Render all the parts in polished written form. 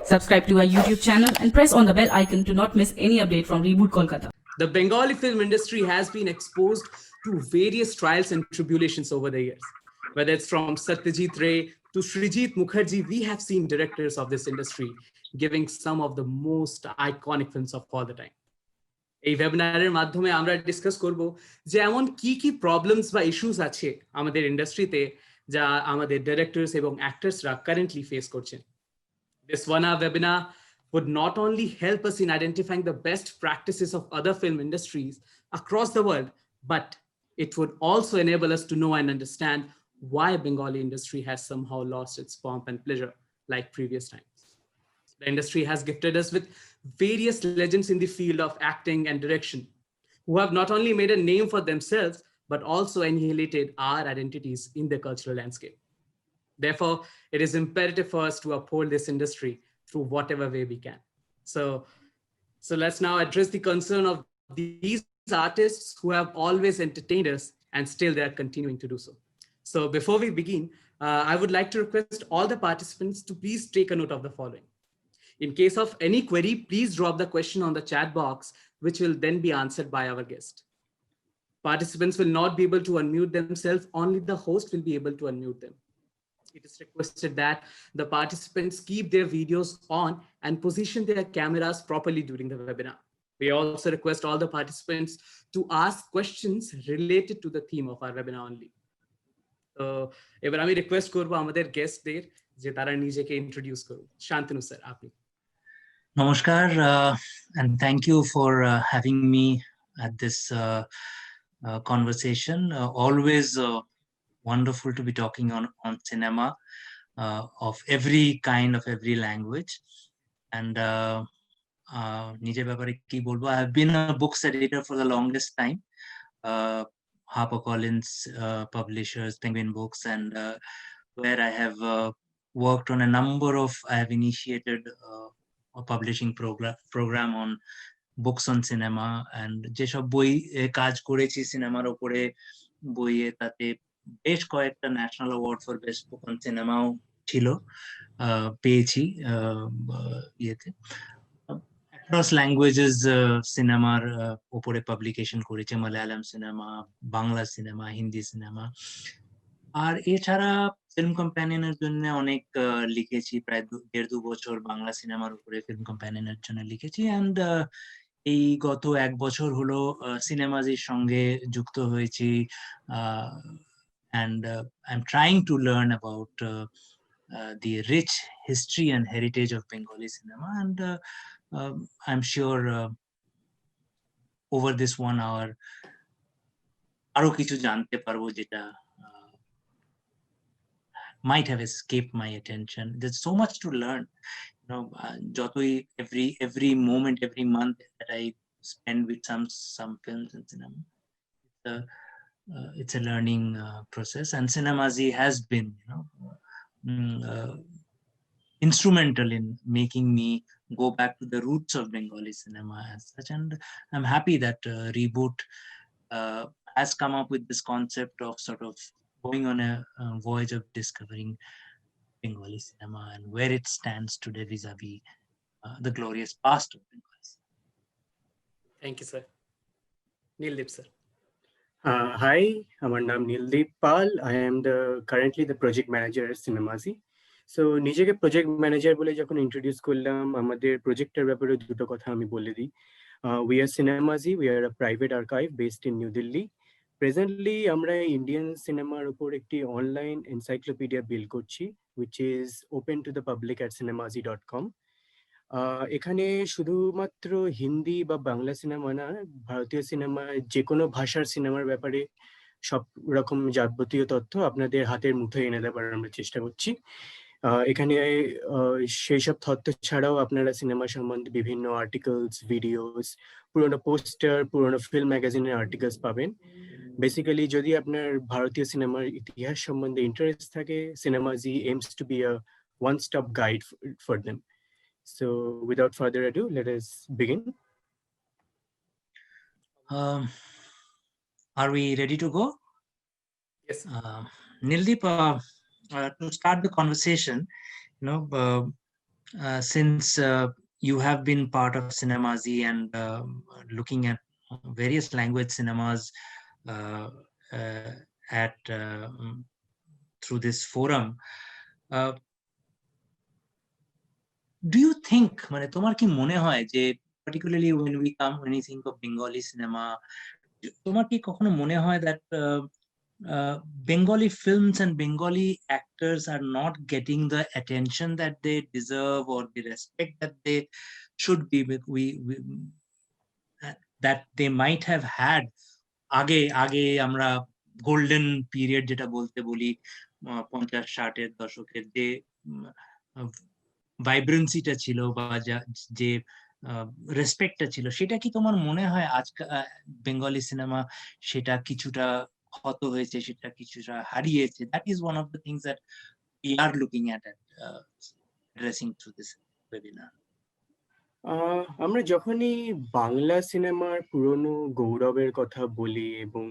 Subscribe to our YouTube channel and press on the bell icon to not miss any update from Reboot Kolkata. The Bengali film industry has been exposed to various trials and tribulations over the years. Whether it's from Satyajit Ray to Srijit Mukherjee, we have seen directors of this industry giving some of the most iconic films of all the time. এই ওয়েবিনারের মাধ্যমে আমরা discuss করব যে এমন কি কি problems বা issues আছে আমাদের ইন্ডাস্ট্রিতে যা আমাদের ডাইরেক্টরস এবং অ্যাক্টরসরা কারেন্টলি ফেস করছেন। This 1 hour webinar would not only help us in identifying the best practices of other film industries across the world, but it would also enable us to know and understand why Bengali industry has somehow lost its pomp and pleasure like previous times. The industry has gifted us with various legends in the field of acting and direction who have not only made a name for themselves, but also annihilated our identities in the cultural landscape. Therefore, it is imperative for us to uphold this industry through whatever way we can. So let's now address the concern of these artists who have always entertained us and still they are continuing to do so. So before we begin, I would like to request all the participants to please take a note of the following. In case of any query, please drop the question on the chat box, which will then be answered by our guest. Participants will not be able to unmute themselves, only the host will be able to unmute them. It is requested that the participants keep their videos on and position their cameras properly during the webinar. We also request all the participants to ask questions related to the theme of our webinar only. So, এবার আমি request করব আমাদের গেস্টদের যে তারা নিজেকে introduce করুন। Shantanu sir, আপনি। Namaskar, and thank you for having me at this conversation. Always wonderful to be talking on cinema of every kind, of every language. And নিজের ব্যাপারে কি বলবো, I have been a books editor for the longest time. HarperCollins publishers, Penguin Books, and where I have worked on a number of, I have initiated a publishing program on books on cinema, and যেসব বই কাজ করেছি সিনেমার উপরে বইয়ে, তাতে বেশ কয়েকটা national award for best book on সিনেমাও ছিল, পেয়েছি ইয়েতে। অ্যাক্রস ল্যাঙ্গুয়েজেস সিনেমার উপরে পাবলিকেশন করেছে, Malayalam cinema, Bangla cinema, Hindi cinema. আর এছাড়া ফিল্ম কম্প্যানিয়নের জন্য অনেক লিখেছি, প্রায় 1.5-2 বছর বাংলা সিনেমার উপরে ফিল্ম কম্প্যানিয়নের জন্য লিখেছি। অ্যান্ড এই গত 1 বছর হলো সিনেমাজির সঙ্গে যুক্ত হয়েছি, and I'm trying to learn about the rich history and heritage of Bengali cinema, and I'm sure over this 1 hour আরো কিছু জানতে পারবো যেটা might have escaped my attention. There's so much to learn, you know. Jotoi every moment, every month that I spend with some films and cinema, it's a learning process. And Cinemazi has been, you know, instrumental in making me go back to the roots of Bengali cinema as such. And I'm happy that Reboot has come up with this concept of sort of going on a voyage of discovering Bengali cinema and where it stands today vis-a-vis the glorious past of Bengali cinema. Thank you, sir. Nildeep, sir. Hi, আমার নাম নীলদীপ পাল. I am currently the project manager at Cinemazi. So নিজেকে project manager বলে যখন introduce করলাম, আমাদের প্রজেক্টের ব্যাপারে দুটো কথা আমি বলে দিই। We are Cinemazi, we are a private archive based in New Delhi. Presently আমরা ইন্ডিয়ান সিনেমার উপর একটি অনলাইন এনসাইক্লোপিডিয়া বিল্ড করছি, which is open to the public at cinemazi.com. এখানে শুধুমাত্র হিন্দি বা বাংলা সিনেমা না, ভারতীয় সিনেমা, যে কোনো ভাষার সিনেমার ব্যাপারে সব রকম যাবতীয় তথ্য আপনাদের হাতের মুঠোয় এনে দেওয়ার আমরা চেষ্টা করছি। এখানে সেই সব তথ্য ছাড়াও আপনারা সিনেমা সম্বন্ধে বিভিন্ন আর্টিকেলস, ভিডিওস, পুরোনো পোস্টার, পুরোনো ফিল্ম ম্যাগাজিনের আর্টিকেলস পাবেন। বেসিক্যালি যদি আপনার ভারতীয় সিনেমার ইতিহাস সম্বন্ধে ইন্টারেস্ট থাকে, Cinemazi aims to be a one-stop guide for them. So without further ado, let us begin. Are we ready to go? Yes. Nildeep, to start the conversation, you know, Since you have been part of Cinemazi and looking at various language cinemas uh, uh, at through this forum, uh, do you think মানে তোমার কি মনে হয় যে particularly when you think of Bengali cinema, তোমার কি কখনো মনে হয় that Bengali films and Bengali actors are not getting the attention that they deserve or the respect that they should be with that they might have had আগে আগে আমরা golden period যেটা বলতে বলি 50-60-এর দশকের যে ভাইব্রেন্সিটা ছিল বা যে রেসপেক্টটা ছিল, সেটা কি তোমার মনে হয় আজকাল বেঙ্গলি সিনেমা সেটা কিছুটা ক্ষত হয়েছে, সেটা কিছুটা হারিয়েছে? That is one of the things that we are looking at addressing through this webinar. আমরা যখনই বাংলা সিনেমার পুরনো গৌরবের কথা বলি এবং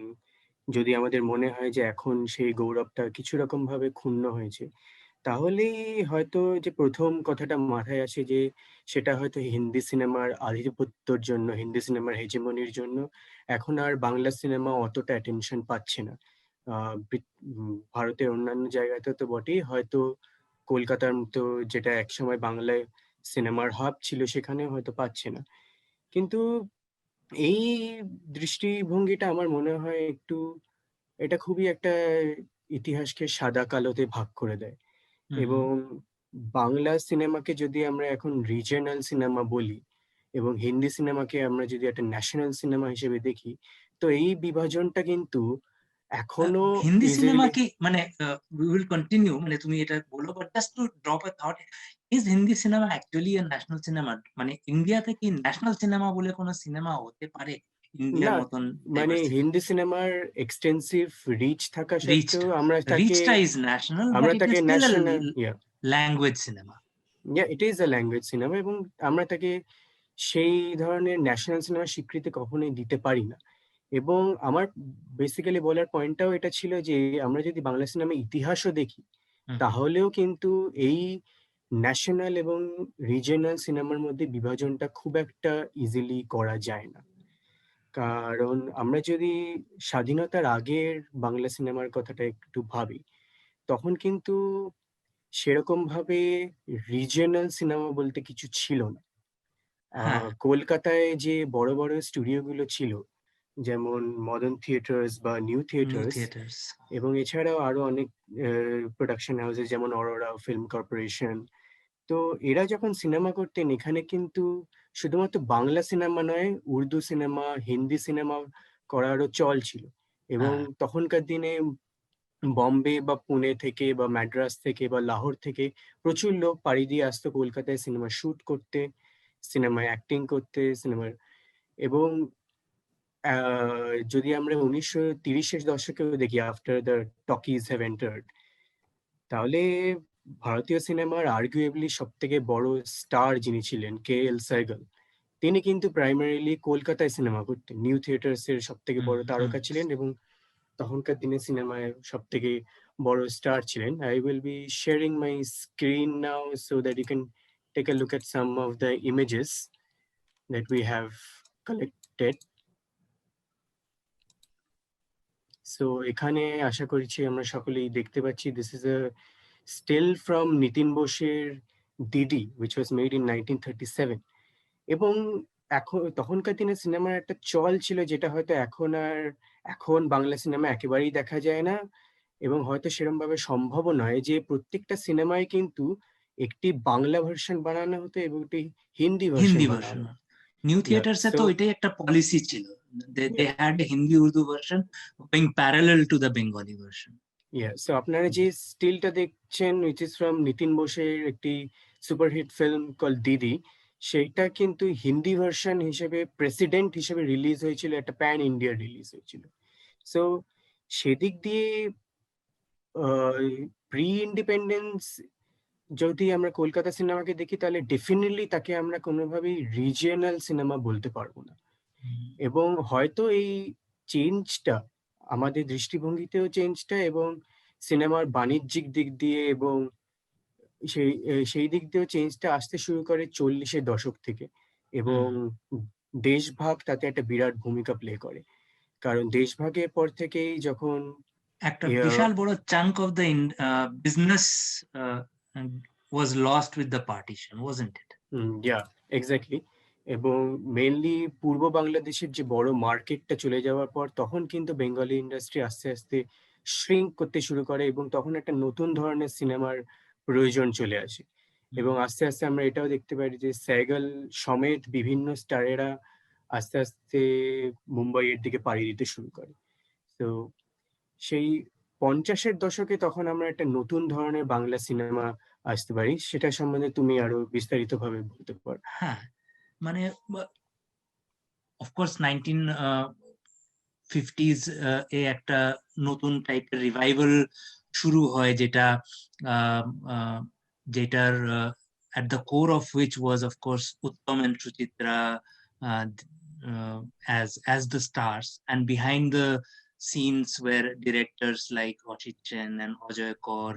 যদি আমাদের মনে হয় যে এখন সেই গৌরবটা কিছু রকম ভাবে ক্ষুণ্ণ হয়েছে, তাহলেই হয়তো যে প্রথম কথাটা মাথায় আসে যে সেটা হয়তো হিন্দি সিনেমার আধিপত্যর জন্য, হিন্দি সিনেমার হেজেমনির জন্য এখন আর বাংলা সিনেমা অতটা অ্যাটেনশন পাচ্ছে না। ভারতের অন্যান্য জায়গাতে তো বটেই, হয়তো কলকাতার মতো যেটা একসময় বাংলায় সিনেমার হাব ছিল সেখানে হয়তো পাচ্ছে না। কিন্তু এই দৃষ্টিভঙ্গিটা আমার মনে হয় একটু, এটা খুবই একটা ইতিহাসকে সাদা কালোতে ভাগ করে দেয়। এবং বাংলা সিনেমাকে যদি আমরা এখন রিজিয়নাল সিনেমা বলি এবং হিন্দি সিনেমাকে আমরা যদি একটা ন্যাশনাল সিনেমা হিসেবে দেখি, তো এই বিভাজনটা কিন্তু এখনো হিন্দি সিনেমা easily- কি মানে উই উইল কন্টিনিউ, মানে তুমি এটা বলো, but just to drop a thought, is Hindi cinema actually a national cinema? মানে ইন্ডিয়াতে কি ন্যাশনাল সিনেমা বলে কোনো সিনেমা হতে পারে ইন্ডিয়ার না, মতন মানে ডাইভার্সিটি? হিন্দি সিনেমার এক্সটেন্সিভ রিচ থাকা রিচটা সত্ত্বেও রিচটা ইজ ন্যাশনাল, বাট আমরা ইট ইজ তাকে still a national, language cinema. It is a language cinema এবং আমরা তাকে সেই ধরনের ন্যাশনাল সিনেমার স্বীকৃতি কখনোই দিতে পারি না। এবং আমার বেসিক্যালি বলার পয়েন্টটাও এটা ছিল যে আমরা যদি বাংলা সিনেমার ইতিহাসও দেখি, তাহলেও কিন্তু এই ন্যাশনাল এবং রিজিয়নাল সিনেমার মধ্যে বিভাজনটা খুব একটা ইজিলি করা যায় না। কারণ আমরা যদি স্বাধীনতার আগের বাংলা সিনেমার কথাটা একটু ভাবি, তখন কিন্তু সেরকম ভাবে রিজিয়নাল সিনেমা বলতে কিছু ছিল না। হ্যাঁ, কলকাতায় যে বড় বড় স্টুডিওগুলো ছিল, যেমন মডার্ন থিয়েটার্স বা নিউ নিউ থিয়েটার্স, থিয়েটার্স। এবং এছাড়াও আরো অনেক প্রোডাকশন হাউসেস যেমন অরোরা ফিল্ম কর্পোরেশন, তো এরা যখন সিনেমা করতেন এখানে কিন্তু শুধুমাত্র বাংলা সিনেমা নয়, উর্দু সিনেমা, হিন্দি সিনেমা করারও চল ছিল। এবং হ্যাঁ, তখনকার দিনে বম্বে বা পুনে থেকে বা ম্যাড্রাস থেকে বা লাহোর থেকে প্রচুর লোক পাড়ি দিয়ে আসতো কলকাতায় সিনেমা শুট করতে, সিনেমায় অ্যাক্টিং করতে, সিনেমার। এবং যদি আমরা 1930-এর দশকেও দেখি, after the talkies have entered, তাহলে ভারতীয় সিনেমার আর্গুয়েবলি সব থেকে বড় স্টার যিনি ছিলেন, KL সেহগল, তিনি কিন্তু প্রাইমারিলি কলকাতায় সিনেমা করতেন, নিউ থিয়েটার্স এর সব থেকে বড় তারকা ছিলেন এবং তখনকার দিনে সিনেমায় সব থেকে বড় স্টার ছিলেন। I will be sharing my screen now so that you can take a look at some of the images that we have collected. So এখানে আশা করছি আমরা সকলেই দেখতে পাচ্ছি, this is a still from Nitin বোসের দিদি, which was made in 1937. এবং এখন তখনকার দিনে সিনেমার একটা চল ছিল যেটা হয়তো এখন বাংলা সিনেমা একেবারেই দেখা যায় না এবং হয়তো সেরকম ভাবে সম্ভবও নয় যে প্রত্যেকটা সিনেমায় কিন্তু একটি বাংলা ভার্সন বানানো হতো এবং একটি হিন্দি ভার্সন হিন্দি বানানো ভার্সন। হতো। নিউ Yeah, থিয়েটার্সে তো so ওইটাই একটা পলিসি ছিল, দে yeah, had a Hindi Urdu version going parallel to the Bengali version. yeah. So আপনারা যে স্টিলটা দেখছেন which is from নিতিন বোসের একটি সুপারহিট ফিল্ম কল দিদি, সেইটা কিন্তু হিন্দি ভার্সন হিসেবে প্রেসিডেন্ট হিসেবে রিলিজ হয়েছিল, একটা প্যান ইন্ডিয়া রিলিজ হয়েছিল। সো সেদিক দিয়ে প্রি ইন্ডিপেন্ডেন্স যদি আমরা কলকাতা সিনেমাকে দেখি, তাহলে ডেফিনেটলি তাকে আমরা কোনোভাবেই রিজিয়নাল সিনেমা বলতে পারবো না। এবং হয়তো এই চেঞ্জটা আমাদের দৃষ্টিভঙ্গিতেও চেঞ্জটা এবং সিনেমার বাণিজ্যিক দিক দিয়ে এবং সেই দিক দিয়েও চেঞ্জটা আসতে শুরু করে 40-এর দশক থেকে, এবং দেশভাগ তাতে একটা বিরাট ভূমিকা প্লে করে। কারণ দেশভাগের পর থেকেই যখন একটা বিশাল বড় chunk of the business was lost with the partition, wasn't it? Exactly. এবং মেইনলি পূর্ব বাংলাদেশের যে বড় মার্কেটটা চলে যাওয়ার পর তখন কিন্তু বেঙ্গলি ইন্ডাস্ট্রি আস্তে আস্তে শ্রিঙ্ক করতে শুরু করে, এবং তখন একটা নতুন ধরনের সিনেমার প্রয়োজন চলে আসে। এবং আস্তে আস্তে আমরা এটাও দেখতে পারি যে স্যাগাল সমেত বিভিন্ন স্টারেরা আস্তে আস্তে মুম্বাইয়ের দিকে পাড়ি দিতে শুরু করে। তো সেই 50-এর দশকে তখন আমরা একটা নতুন ধরনের বাংলা সিনেমা আসতে পারি, সেটা সম্বন্ধে তুমি আরো বিস্তারিতভাবে বলতে পারো। হ্যাঁ, মানে অফকোর্স 1950s এ একটা নতুন টাইপের রিভাইভাল শুরু হয়, যেটার at the core of which was of course Uttam and Suchitra as the stars, and behind the scenes were directors like Ashit Sen and Ajoy Kaur,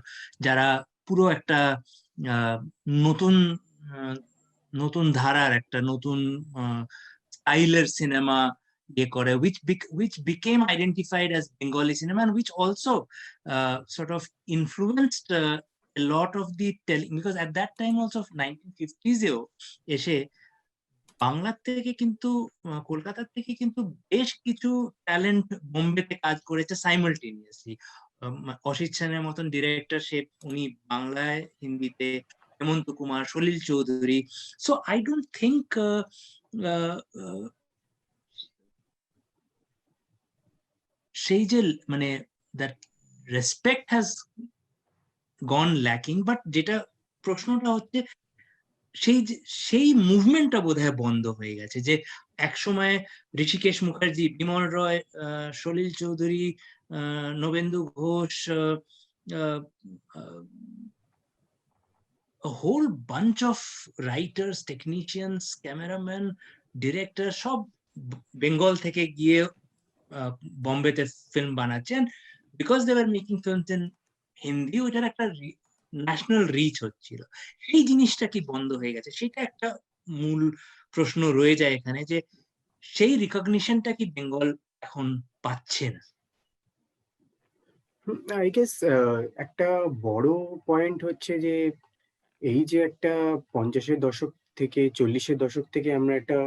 যারা পুরো একটা নতুন নতুন ধারার একটা নতুন স্টাইলের সিনেমা ইয়ে করে, which became identified as Bengali cinema, and which also sort of influenced a lot of the telling, because at that time also 1950s এও এসে বাংলার থেকে কিন্তু কলকাতার থেকে কিন্তু বেশ কিছু ট্যালেন্ট বোম্বেতে কাজ করেছে সাইমালটেনিয়াসলি। অসিত সেনের মতন ডিরেক্টর, উনি বাংলায় হিন্দিতে, Hemanta Kumar, Salil Chowdhury. So I don't think সেই যে মানে that respect has gone lacking, but যেটা প্রশ্নটা হচ্ছে সেই মুভমেন্টটা বোধহয় বন্ধ হয়ে গেছে। যে একসময় ঋষিকেশ মুখার্জি, বিমল রয়, Salil Chowdhury, Nabendu Ghosh, a whole bunch of writers, technicians, cameramen, directors সব বেঙ্গল থেকে গিয়ে বম্বেতে ফিল্ম বানাচ্ছেন, because they were making films in Hindi, ওইটার একটা ন্যাশনাল রিচ হচ্ছিল। সেই জিনিসটা কি বন্ধ হয়ে গেছে? সেটা একটা মূল প্রশ্ন রয়ে যায় এখানে, যে সেই রিকগনিশনটা কি বেঙ্গল এখন পাচ্ছে না? আই গেস একটা বড় পয়েন্ট হচ্ছে যে এই যে একটা 50-এর দশক থেকে 40-এর দশক থেকে আমরা একটা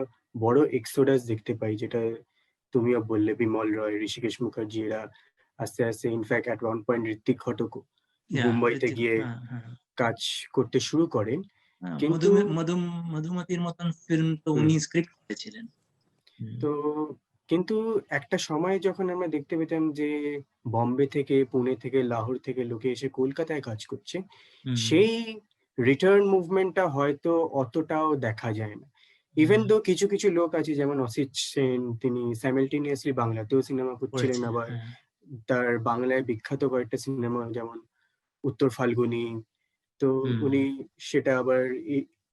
বড় এক্সোডাস দেখতে পাই, যেটা তুমিও বললে, বিমল রয়, ঋষিকেশ মুখার্জি এরা আস্তে আস্তে, in fact at one point Ritwik ঘটকও মুম্বাইতে গিয়ে কাজ করতে শুরু করেন। কিন্তু মধুমতির মতন ফিল্ম তো উনি স্ক্রিপ্ট করেছিলেন। তো কিন্তু একটা সময় যখন আমরা দেখতে পেতাম যে বম্বে থেকে, পুনে থেকে, লাহোর থেকে লোকে এসে কলকাতায় কাজ করছে, সেই রিটার্ন মুভমেন্টটা হয়তো অতটাও দেখা যায় না। ইভেন দো কিছু কিছু লোক আছে, যেমন অসিত সেন, তিনি সাইমালটেনিয়াসলি বাংলাতেও সিনেমা করছিলেন, আবার তার বাংলায় বিখ্যাত কয়েকটা সিনেমা যেমন উত্তর ফাল্গুনি, তো উনি সেটা আবার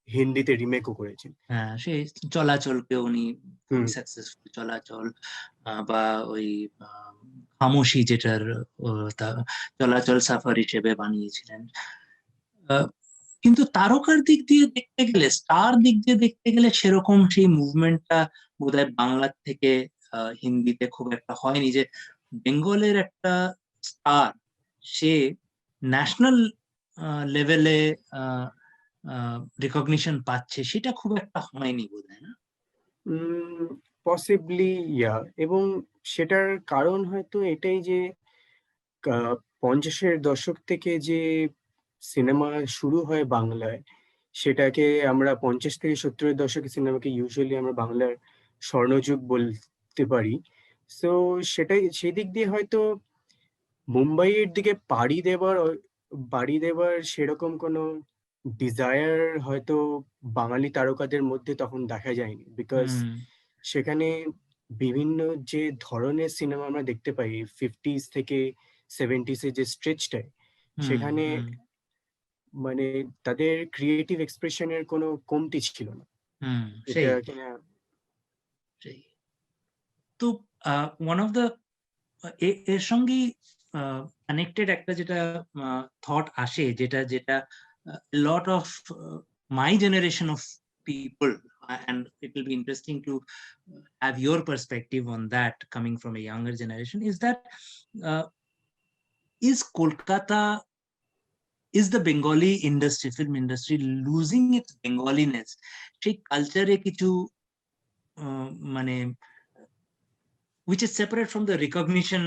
হিন্দিতে রিমেকও করেছেন। হ্যাঁ, সেই চলাচলকে উনি সাকসেসফুল, চলাচল বা ওই খামোশি, যেটার চলাচল সাফার হিসেবে বানিয়েছিলেন। কিন্তু তারকার দিক দিয়ে দেখতে গেলে, স্টার দিক দিয়ে দেখতে গেলে সেরকম সেই মুভমেন্টটা বোধহয় বাংলার থেকে হিন্দিতে খুব একটা হয়নি, যে বেঙ্গলের একটা স্টার সে ন্যাশনাল লেভেলে রিকগনিশন পাচ্ছে, সেটা খুব একটা হয়নি বোধহয়, না? পসিবলি, এবং সেটার কারণ হয়তো এটাই যে 50-এর দশক থেকে যে সিনেমা শুরু হয় বাংলায়, সেটাকে আমরা 50 থেকে 70-এর দশকের সিনেমাকে ইউজুয়ালি আমরা বাংলার স্বর্ণযুগ বলতে পারি। সো সেটাই, সেই দিক দিয়ে হয়তো মুম্বাইয়ের দিকে পাড়ি দেবার সেরকম কোনো ডিজায়ার হয়তো বাঙালি তারকাদের মধ্যে তখন দেখা যায়নি, বিকজ সেখানে বিভিন্ন যে ধরনের সিনেমা আমরা দেখতে পাই 50s থেকে 70s এর যে স্ট্রেচটায়, সেখানে মানে তাদের ক্রিয়েটিভ এক্সপ্রেশনের কোনো কমতি ছিল না। এটা কিনা তো ওয়ান অফ দ্য এর সঙ্গেই কানেক্টেড একটা যেটা থট আসে, যেটা a lot of my generation of people, and it will be interesting to have your perspective on that coming from a younger generation, is that uh, is Kolkata, is the Bengali industry, film industry, losing its Bengaliness? সেই কালচারে কিছু মানে which is separate from the recognition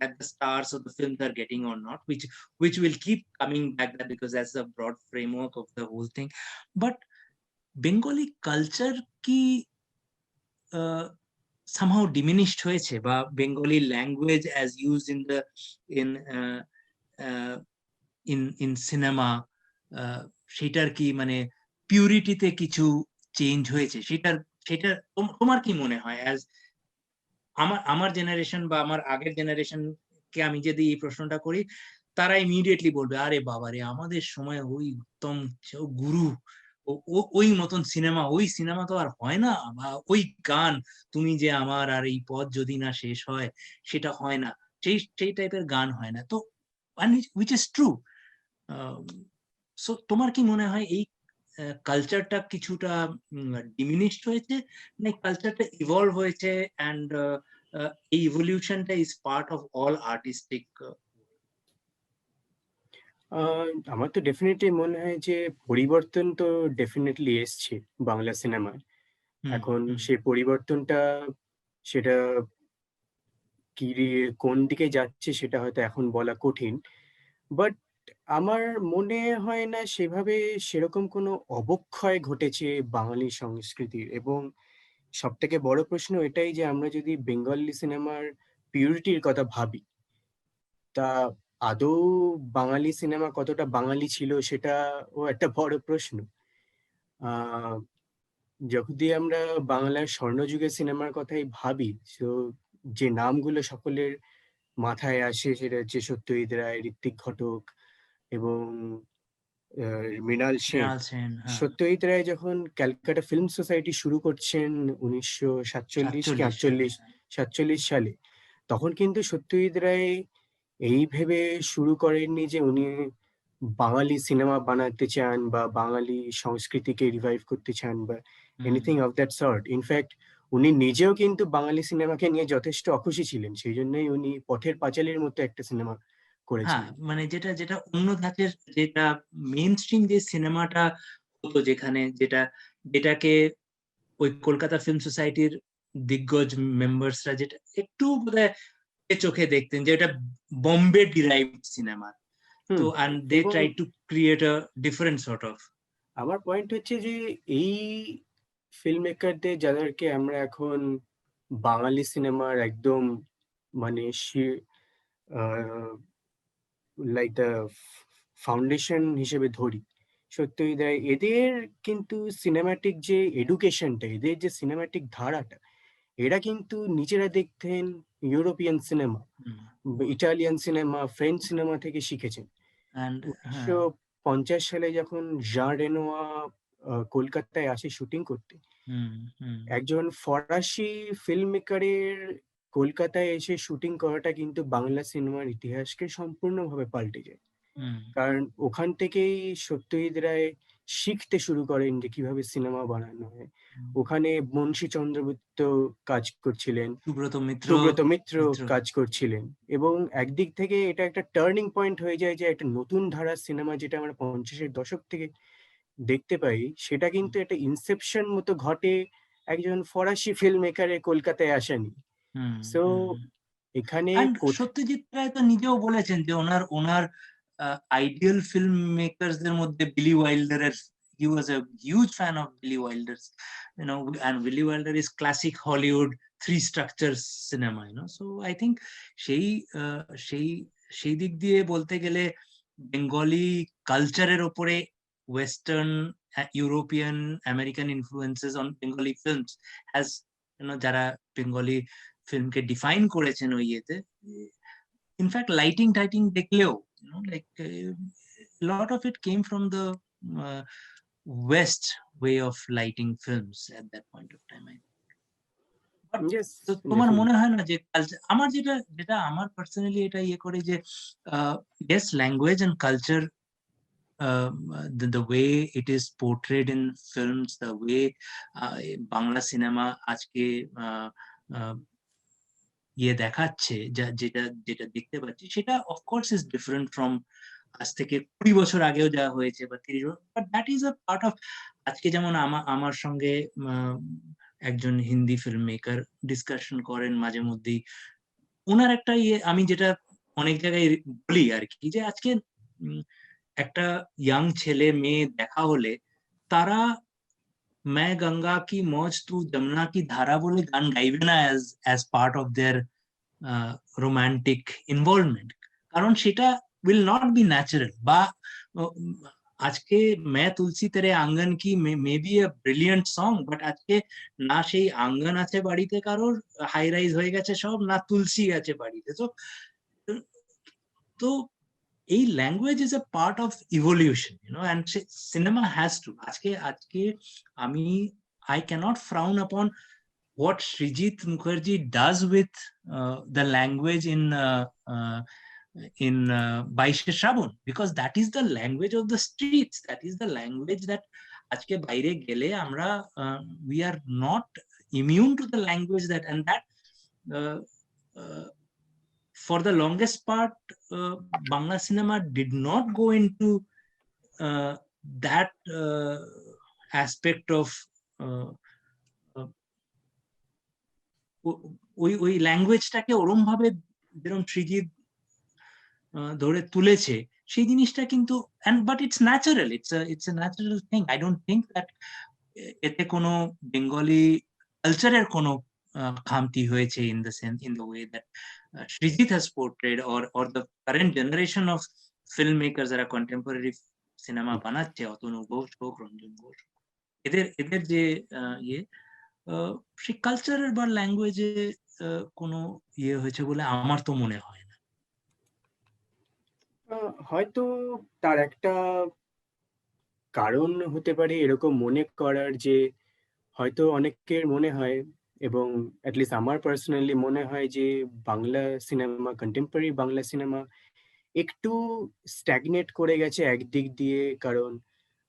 that the stars of the films are getting or not, which will keep coming back, that because that's the broad framework of the whole thing. But Bengali culture ki somehow diminished হয়েছে, বা Bengali language as used in uh, uh, in cinema, সেটার কি মানে পিউরিটিতে কিছু change হয়েছে? সেটা তোমার কি মনে হয়? অ্যাজ আমার জেনারেশন বা আমার আগের জেনারেশন কে আমি যদি এই প্রশ্নটা করি, তারা ইমিডিয়েটলি বলবে, আরে বাবারে, আমাদের সময় ওই উত্তম গুরু, ওই মতন সিনেমা, ওই সিনেমা তো আর হয় না, বা ওই গান, তুমি যে আমার আর এই পথ যদি না শেষ হয়, সেটা হয় না, সেই টাইপের গান হয় না। তো উইচ ইজ ট্রু। সো তোমার কি মনে হয় এই কালচারটা কিছুটা ডিমিনিশড হয়েছে, না কালচারটা ইভলভ হয়েছে, অ্যান্ড এই ইভলিউশনটা is part of all artistic? আমার তো ডেফিনেটলি মনে হয় যে পরিবর্তন তো ডেফিনেটলি এসছে বাংলা সিনেমায়। এখন সেই পরিবর্তনটা সেটা কোন দিকে যাচ্ছে সেটা হয়তো এখন বলা কঠিন, বাট আমার মনে হয় না সেভাবে সেরকম কোনো অবক্ষয় ঘটেছে বাঙালি সংস্কৃতির। এবং সব থেকে বড় প্রশ্ন এটাই যে আমরা যদি বেঙ্গলি সিনেমার পিউরিটির কথা ভাবি, তা আদৌ বাঙালি সিনেমা কতটা বাঙালি ছিল সেটাও একটা বড় প্রশ্ন। যদি আমরা বাংলার স্বর্ণযুগের সিনেমার কথাই ভাবি, তো যে নামগুলো সকলের মাথায় আসে সেটা হচ্ছে সত্যজিৎ রায়, ঋত্বিক ঘটক এবং মৃণাল সেন। সত্যজিৎ রায় যখন ক্যালকাটা ফিল্ম সোসাইটি শুরু করছেন 1947 সালে, তখন কিন্তু সত্যজিৎ রায় এই ভেবে শুরু করেননি যে উনি বাঙালি সিনেমা বানাতে চান বা বাঙালি সংস্কৃতিকে রিভাইভ করতে চান বা anything of that sort. In fact উনি নিজেও কিন্তু বাঙালি সিনেমাকে নিয়ে যথেষ্ট অখুশি ছিলেন, সেই জন্যই উনি পথের পাঁচালীর মতো একটা সিনেমা করেছেন। মানে যেটা অন্য ধাঁচের, যেটা মেইন স্ট্রিম যে সিনেমাটা হতো, যেটাকে ওই কলকাতা ফিল্ম সোসাইটির দিগ্গজ মেম্বার্সরা যেটা একটু বোধহয় চোখে দেখতেন, যে এটা বম্বে ডিরাইভড সিনেমা, তো and they try to create a different sort of. আমার পয়েন্ট হচ্ছে যে এই ফিল্ম মেকারদের যাদেরকে আমরা এখন বাঙালি সিনেমার একদম মানে লাইক দ্য ফাউন্ডেশন হিসেবে ধরি, সত্যজিৎ রায়, এদের কিন্তু সিনেমাটিক যে এডুকেশনটা, এদের যে সিনেমাটিক ধারাটা, এরা কিন্তু নিজেরা দেখতেন European cinema, Italian cinema, French cinema থেকে শিখেছেন। 1950 সালে যখন জাঁ রেনোয়া কলকাতায় আসে শুটিং করতে, একজন ফরাসি ফিল্ম মেকারের কলকাতায় এসে শুটিং করাটা কিন্তু বাংলা সিনেমার ইতিহাসকে সম্পূর্ণভাবে পাল্টে যায়। কারণ ওখান থেকেই সত্যজিৎ রায় শিখতে শুরু করেন যে কিভাবে সিনেমা বানানো হয়। ওখানে বংশী চন্দ্রগুপ্ত কাজ করছিলেন, সুব্রত মিত্র কাজ করছিলেন, এবং একদিক থেকে এটা একটা টার্নিং পয়েন্ট হয়ে যায় যে একটা নতুন ধারার সিনেমা যেটা আমরা 50-এর দশক থেকে দেখতে পাই, সেটা কিন্তু একটা ইনসেপশন মতো ঘটে একজন ফরাসি ফিল্ম মেকারের কলকাতায় আসেনি। সো এখানে সত্যজিৎ রায় তো নিজেও বলেছেন যে ওনার আইডিয়াল ফিল্ম মেকারসদের মধ্যে বিলি ওয়াইল্ডারের, he was a huge fan of Billy Wilder's, and Billy Wilder is classic Hollywood three structure cinema, so I think সেই দিক দিয়ে বলতে গেলে বেঙ্গলি কালচারের ওপরে western, European, American influences on Bengali films has, যারা বেঙ্গলি ফিল্মকে ডিফাইন করেছেন ওই ইয়েতে। ইনফ্যাক্ট লাইটিং টাইটিং দেখলেও like lot of it came from the West way of lighting films at that point of time. তোমার মনে হয় না যে আমার যেটা আমার পার্সোনালি এটা ইয়ে করে যে yes, language and culture the way it is portrayed in films, the way Bangla cinema আজকে ইয়ে দেখাচ্ছে, যেটা যেটা দেখতে পাচ্ছি, সেটা অফকোর্স ইজ ডিফারেন্ট ফ্রম আজ থেকে 20 বছর আগেও যা হয়েছে বা 30 বছর, but that is a part of. আজকে যেমন আমার সঙ্গে একজন হিন্দি ফিল্ম মেকার ডিসকাশন করেন মাঝে মধ্যেই, ওনার একটা ইয়ে আমি যেটা অনেক জায়গায় বলি আর কি, যে আজকে একটা ইয়াং ছেলে মেয়ে দেখা হলে তারা मैं गंगा की मौज तू जमुना की धारा বলে গান গাইবে না as part of their romantic involvement, কারণ সেটা will not be natural। বা আজকে मैं तुलसी तेरे आंगन की may be a brilliant song, but আজকে না সেই আঙ্গন আছে বাড়িতে কারোর, হাই রাইজ হয়ে গেছে সব, না তুলসী আছে বাড়িতে। তো এই language is a part of evolution, and cinema has to. আজকে আমি I cannot frown upon what Srijit Mukherjee does with the language in Baishe Shravan, because that is the language of the streets, that is the language that আজকে বাইরে গেলে আমরা we are not immune to the language that, and that for the longest part Bangla cinema did not go into that aspect of ওই ল্যাঙ্গুয়েজটাকে ওরম ভাবে যেরকম সৃজিত ধরে তুলেছে সেই জিনিসটা কিন্তু, but it's natural, it's a natural thing. I don't think that এতে কোনো বেঙ্গলি কালচারের কোনো খামতি হয়েছে in the way that Srijit has portrayed, or the current generation of filmmakers যারা contemporary cinema বানাচ্ছে, অতনু ঘোষ হোক, রঞ্জন ঘোষ, এদের যে ইয়ে সেই কালচারের বা ল্যাঙ্গুয়েজে কোনো ইয়ে হয়েছে বলে আমার তো মনে হয় না। হয়তো তার একটা কারণ হতে পারে এরকম মনে করার, যে হয়তো অনেকের মনে হয়, এবং অ্যাটলিস্ট আমার পার্সোনালি মনে হয়, যে Bangla cinema, contemporary Bangla cinema একটু স্ট্যাগনেট করে গেছে একদিক দিয়ে। কারণ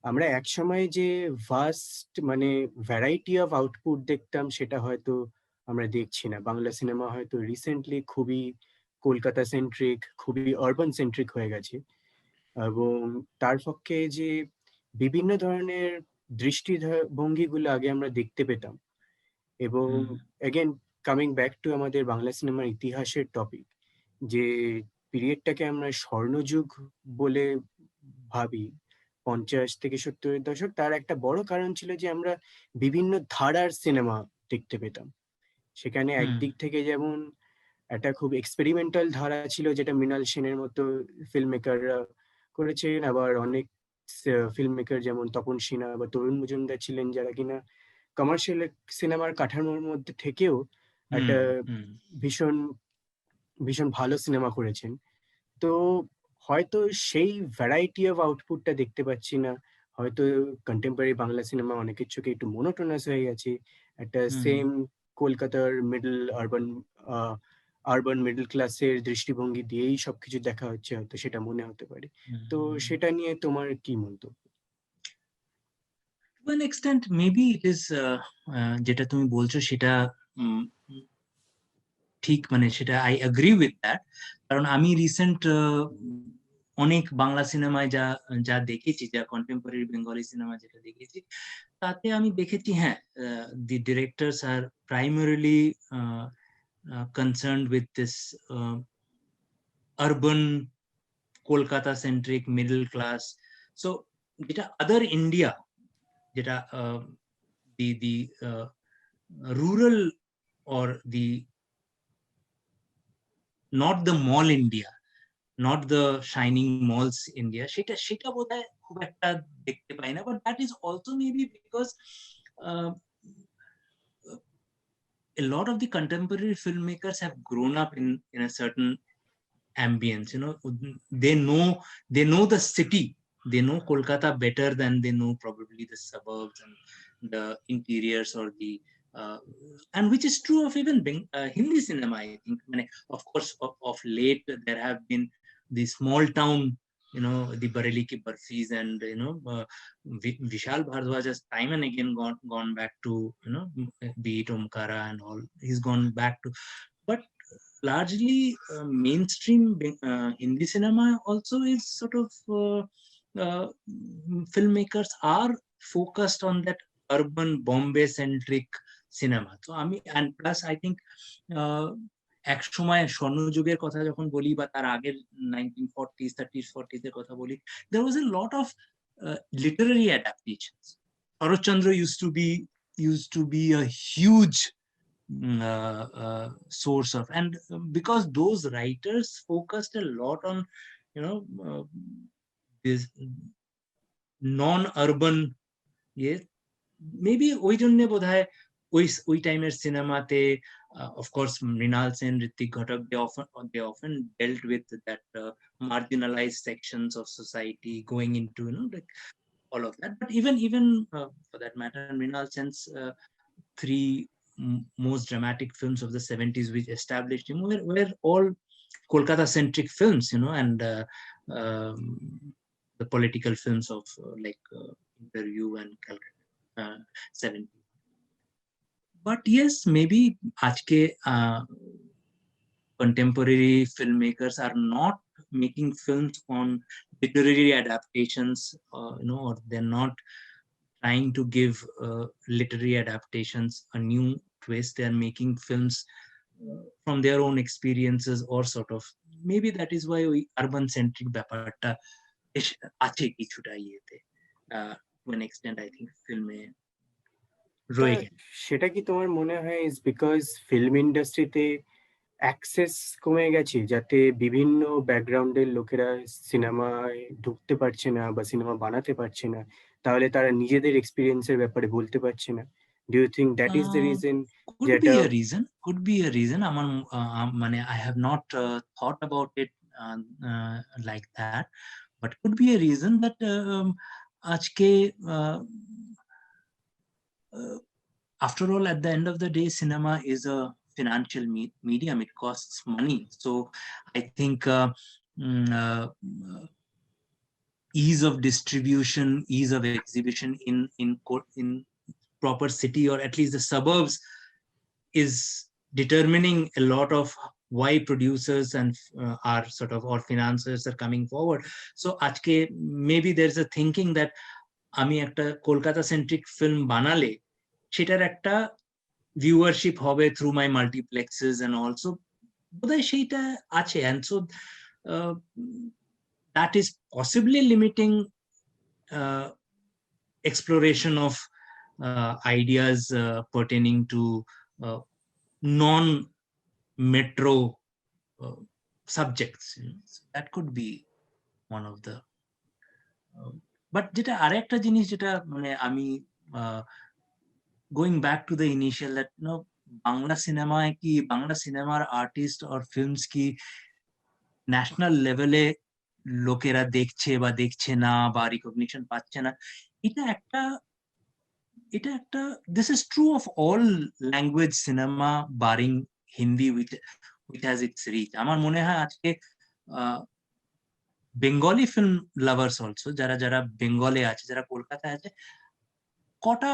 আমরা একসময় যে ভাস্ট মানে ভ্যারাইটি অফ আউটপুট দেখতাম, সেটা হয়তো আমরা দেখছি না। বাংলা সিনেমা হয়তো রিসেন্টলি খুবই কলকাতা সেন্ট্রিক, খুবই আরবান সেন্ট্রিক হয়ে গেছে, এবং তার পক্ষে যে বিভিন্ন ধরনের দৃষ্টিভঙ্গিগুলো আগে আমরা দেখতে পেতাম, এবং এগেন কামিং ব্যাক টু আমাদের বাংলা সিনেমার ইতিহাসের টপিক, যে পিরিয়ডটাকে আমরা স্বর্ণযুগ বলে ভাবি 50 থেকে 70-এর দশক, তার একটা বড় কারণ ছিল যে আমরা বিভিন্ন ধারার সিনেমা দেখতে পেতাম। সেখানে একদিক থেকে যেমন একটা খুব এক্সপেরিমেন্টাল ধারা ছিল, যেটা মৃণাল সেনের মতো ফিল্ম মেকাররা করেছেন, আবার অনেক ফিল্ম মেকার যেমন তপন সিনহা বা তরুণ মজুমদার ছিলেন, যারা কিনা কমার্শিয়াল সিনেমার কাঠামোর মধ্যে থেকেও একটা ভীষণ ভীষণ ভালো সিনেমা করেছেন। তো হয়তো সেই ভ্যারাইটি অফ আউটপুটটা দেখতে পাচ্ছি না। হয়তো কন্টেম্পোরারি বাংলা সিনেমা অনেকের চোখে একটু মনোটোনাস হয়ে গেছে, একটা সেম কলকাতার আরবান মিডল ক্লাসের দৃষ্টিভঙ্গি দিয়েই সবকিছু দেখা হচ্ছে, হয়তো সেটা মনে হতে পারে। তো সেটা নিয়ে তোমার কি মন্তব্য? To an extent maybe it is যেটা তুমি বলছো সেটা ঠিক, মানে সেটা আই এগ্রি উইথ দ্যাট। কারণ আমি রিসেন্ট অনেক বাংলা সিনেমায় যা দেখেছি, যা কন্টেম্পোরারি বেঙ্গলি সিনেমা যেটা দেখেছি, তাতে আমি দেখেছি হ্যাঁ, the directors are primarily concerned with this urban Kolkata centric middle class. So যেটা other India, যেটা the rural or the not the mall India, not the shining malls India, সেটা বোধহয় খুব একটা দেখতে পাই না। But that is also maybe because a lot of the contemporary filmmakers have grown up in a certain ambience. They know the city, they know Kolkata better than they know probably the suburbs and the interiors, or the and which is true of even Hindi cinema, I think. Of course, of late there have been the small town the Bareli Ki Barfis, and Vishal Bhardwaj has time and again gone back to be it Omkara and all. He's gone back to, but largely mainstream Hindi cinema also is sort of filmmakers are focused on that urban Bombay centric cinema. So and plus I think এক সময় স্বর্ণযুগের কথা যখন বলি বা তার আগের 1940s 30s 40s এর কথা বলি, there was a lot of literary adaptations. Sharatchandra used to be a huge source of, and because those writers focused a lot on this non-urban, maybe ওই জন্য বোধহয় ওই টাইমের সিনেমাতে of course Mrinal Sen, Hrithik Ghatak, they often dealt with that marginalized sections of society going into like all of that. But even for that matter, Mrinal Sen's three most dramatic films of the 70s which established him were all Kolkata centric films, and the political films of like Interview and Calcutta 70s. But yes, maybe aajke contemporary filmmakers are not making films on literary adaptations, or they're not trying to give literary adaptations a new twist. They're making films from their own experiences, or sort of, maybe that is why urban centric ব্যাপারটা আছে কিছুটা ইয়েতে to an extent I think filme রয়ে গেছে। সেটা কি তোমার মনে হয় ইজ বিকজ ফিল্ম ইন্ডাস্ট্রিতে অ্যাক্সেস কমে গেছে, যাতে বিভিন্ন ব্যাকগ্রাউন্ডের লোকেরা সিনেমায় ঢুকতে পারছে না বা সিনেমা বানাতে পারছে না, তাহলে তারা নিজেদের এক্সপিরিয়েন্সের ব্যাপারে বলতে পারছে না? Do you think that is the reason? could be a reason আমার মানে I have not thought about it like that, but could be a reason that আজকে after all, at the end of the day, cinema is a financial medium. It costs money. So I think ease of distribution, ease of exhibition in proper city, or at least the suburbs, is determining a lot of why producers and are sort of, or financiers are coming forward. So ajke maybe there's a thinking that আমি একটা Kolkata centric film বানালে সেটার একটা viewership হবে through my মাল্টিপ্লেক্সেস and also, বোধহয় সেইটা আছে, and so that is possibly limiting exploration of ideas pertaining to non-metro subjects. So that could be one of the but যেটা আরেকটা জিনিস যেটা মানে আমি going back to the initial, that Bangla সিনেমায় কি, বাংলা সিনেমার আর্টিস্ট অর ফিল্মস কি ন্যাশনাল লেভেলে লোকেরা দেখছে বা দেখছে না বা রিকগনিশন পাচ্ছে না, এটা একটা this is true of all language cinema barring Hindi which has its reach. আমার মনে হয় আজকে বেঙ্গলি ফিল্ম লাভার্স অলসো, যারা বেঙ্গলে আছে, যারা কলকাতায় আছে, কটা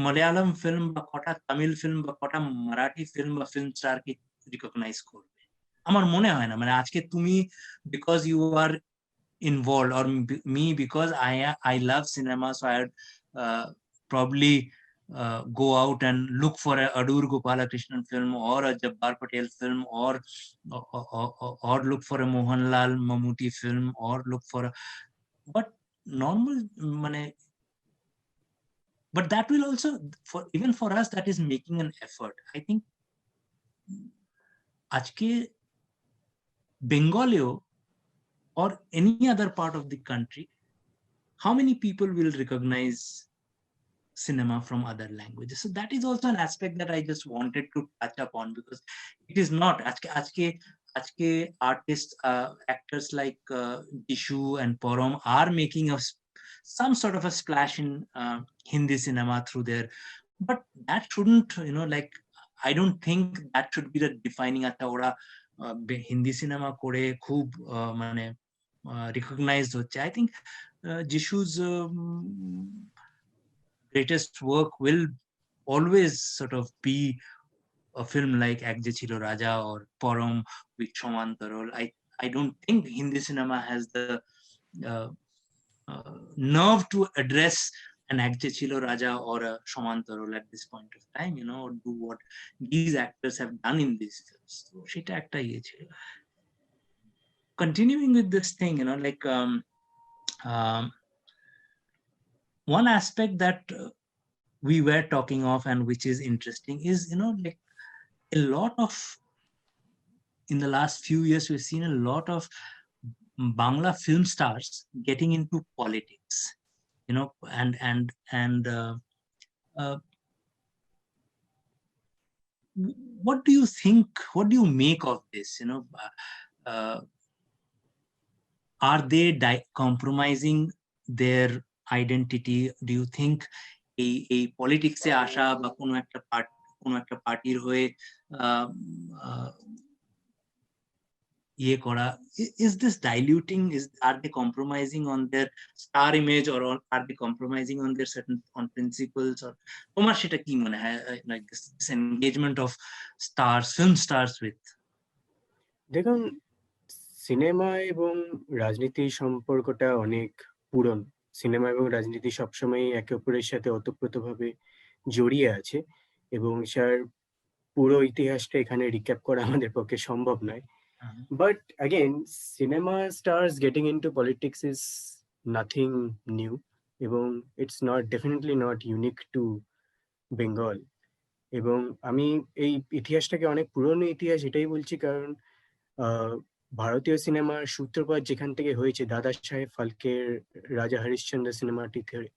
মালায়ালাম ফিল্ম বা কটা তামিল ফিল্ম বা কটা মারাঠি ফিল্ম বা ফিল্ম স্টারকে রিকগনাইজ করবে? আমার মনে হয় না। মানে আজকে তুমি because you are involved, or me because I love cinema, so I would probably go out and look for a Adur Gopalakrishnan film or a Jabbar Patel film, or look for a Mohanlal Mammootty film, or look for a, but normal but that will also, for even for us, that is making an effort. I think ajke Bengalio or any other part of the country, how many people will recognize cinema from other languages? So that is also an aspect that I just wanted to touch upon, because it is not ajke artists, actors like Dishu and Porom are making some sort of a splash in Hindi cinema through their, but that shouldn't, like, I don't think that should be the defining atta ora Hindi cinema kore khub mane recognized হচ্ছে, I think Jishu's greatest work will always sort of be a film like Ek Je Chilo Raja or Param with Shoman Tarol. I don't think Hindi cinema has the nerve to address an Ek Je Chilo Raja or a Shoman Tarol at this point of time, you know, or do what these actors have done in these films. So সেটা একটা ইয়ে ছিল। Continuing with this thing, you know, like one aspect that we were talking of and which is interesting is, you know, like a lot of, in the last few years, we've seen a lot of Bangla film stars getting into politics, you know, and what do you think, what do you make of this, you know? Are they compromising their identity? Do you think এই পলিটিক্সে আসা বা কোনো একটা পার্টির হয়ে ইয়ে করা, is this diluting, are they compromising on their star image, or are they compromising on their certain on principles, or তোমার সেটা কি মনে হয়, like this engagement of stars, film stars with? দেখুন, সিনেমা এবং রাজনীতির সম্পর্কটা অনেক পুরনো। সিনেমা এবং রাজনীতি সবসময় একে অপরের সাথে ওতপ্রোতভাবে জড়িয়ে আছে, এবং তার পুরো ইতিহাসটা এখানে রিক্যাপ করা আমাদের পক্ষে সম্ভব নয়। But again, cinema stars getting into politics is nothing new, এবং it's not definitely not unique to Bengal. এবং আমি এই ইতিহাসটাকে অনেক পুরনো ইতিহাস এটাই বলছি কারণ ভারতীয় সিনেমার সূত্রপাত যেখান থেকে হয়েছে দাদা সাহেব ফালকের রাজা হরিশ্চন্দ্র সিনেমাটি থেকে।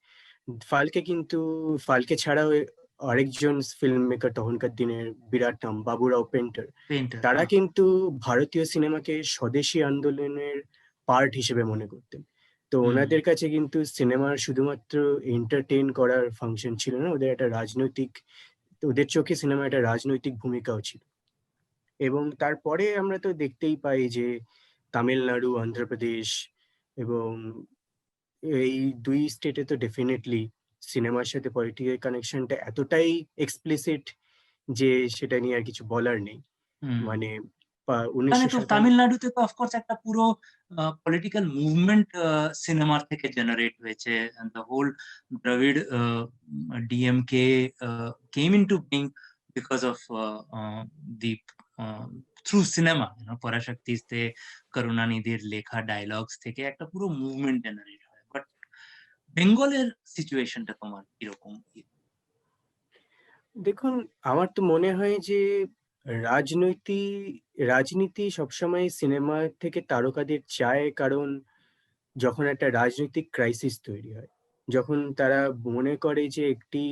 ফালকে ছাড়াও আরেকজন ফিল্ম মেকার তখনকার দিনের বিরাট নাম বাবুরাও পেন্টার, তারা কিন্তু ভারতীয় সিনেমাকে স্বদেশী আন্দোলনের পার্ট হিসেবে মনে করতেন। তো ওনাদের কাছে কিন্তু সিনেমার শুধুমাত্র এন্টারটেইন করার ফাংশন ছিল না, ওদের একটা রাজনৈতিক, ওদের চোখে সিনেমা একটা রাজনৈতিক ভূমিকাও ছিল। এবং তারপরে আমরা তো দেখতেই পাই যে তামিলনাড়ু, অন্ধ্রপ্রদেশ এবং এই দুই স্টেটে তো ডেফিনেটলি সিনেমার সাথে পলিটিক্যাল কানেকশনটা এতটাই এক্সপ্লিসিট যে সেটা নিয়ে আর কিছু বলার নেই। মানে তামিলনাড়ুতে তো অফকোর্স একটা পুরো পলিটিক্যাল মুভমেন্ট সিনেমার থেকে জেনারেট হয়েছে, the whole Dravida DMK came into being because of the through cinema, পরাশক্তিতে করুণানিধির লেখা ডায়লগস থেকে একটা পুরো মুভমেন্ট জেনারেট হয়। বাট বেঙ্গলের সিচুয়েশনটা তোমার কিরকম? দেখুন, আমার তো মনে হয় যে রাজনীতি সবসময় সিনেমা থেকে তারকাদের চায়, কারণ যখন একটা রাজনৈতিক ক্রাইসিস তৈরি হয়, যখন তারা মনে করে যে একটি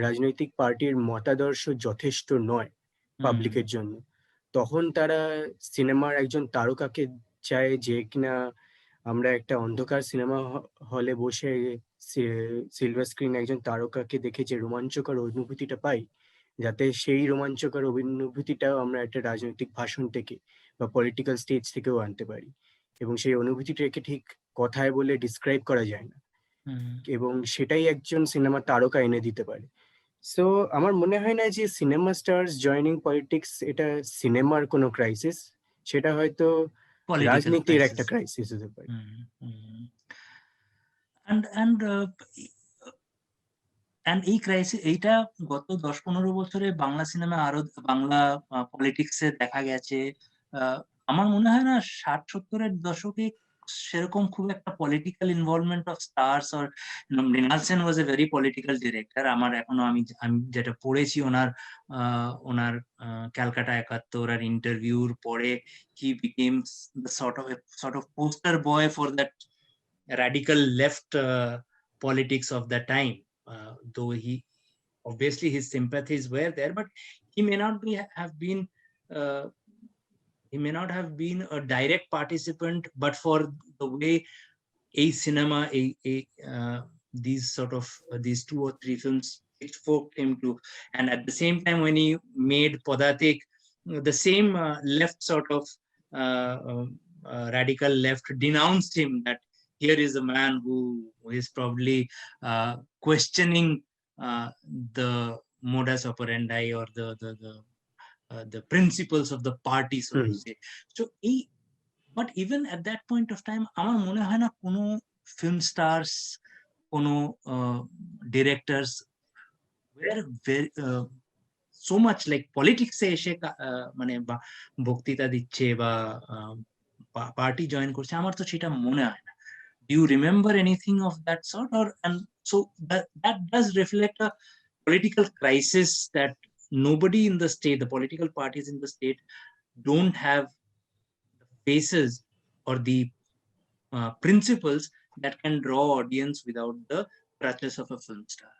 রাজনৈতিক পার্টির মতাদর্শ যথেষ্ট নয় পাবলিকের জন্য, তখন তারা সিনেমার একজন তারকাকে চায় যে কিনা আমরা একটা অন্ধকার সিনেমা হলে বসে সিলভার স্ক্রিন একজন তারকাকে দেখে যে রোমাঞ্চকর অনুভূতিটা পাই, যাতে সেই রোমাঞ্চকর অনুভূতিটাও আমরা একটা রাজনৈতিক ভাষণ থেকে বা পলিটিক্যাল স্টেজ থেকেও আনতে পারি, এবং সেই অনুভূতিটাকে ঠিক কথায় বলে ডিসক্রাইব করা যায় না, এবং সেটাই একজন সিনেমা তারকা এনে দিতে পারে। সো আমার মনে হয় না যে সিনেমা স্টার্স জয়নিং পলিটিক্স এটা সিনেমার কোনো ক্রাইসিস, সেটা হয়তো রাজনীতির একটা ক্রাইসিস হতে পারে। And এই ক্রাইসিস, এইটা গত 10-15 বছরে বাংলা সিনেমা আরো বাংলা পলিটিক্সে দেখা গেছে। আমার মনে হয় না 60-70-এর দশকে সেরকম খুব একটা political involvement of stars, or Mrinal Sen was a very political director. আমার এখনো আমি যেটা পড়েছি ওনার ক্যালকাটা 71 আর ইন্টারভিউর পরে, he became the sort of poster boy for that radical left politics of the time. Though he obviously his sympathies were there, but he may not have been a direct participant, but for the way a cinema, these 2 or 3 films exposed him to, and at the same time when he made Podatik, the same left sort of radical left denounced him that here is a man who is probably questioning the modus operandi or the principles of the party, so to say. So, but even at that point of time, আমার মনে হয় না কোনো film stars, কোনো directors were very so much like politics এ এসে মানে বক্তৃতা দিচ্ছে বা পার্টি জয়েন করছে, আমার তো সেটা মনে হয় না। Do you remember anything of that sort? Or and so that does reflect a political crisis that nobody in the state, the political parties in the state, don't have the faces or the principles that can draw audience without the crutches of a film star.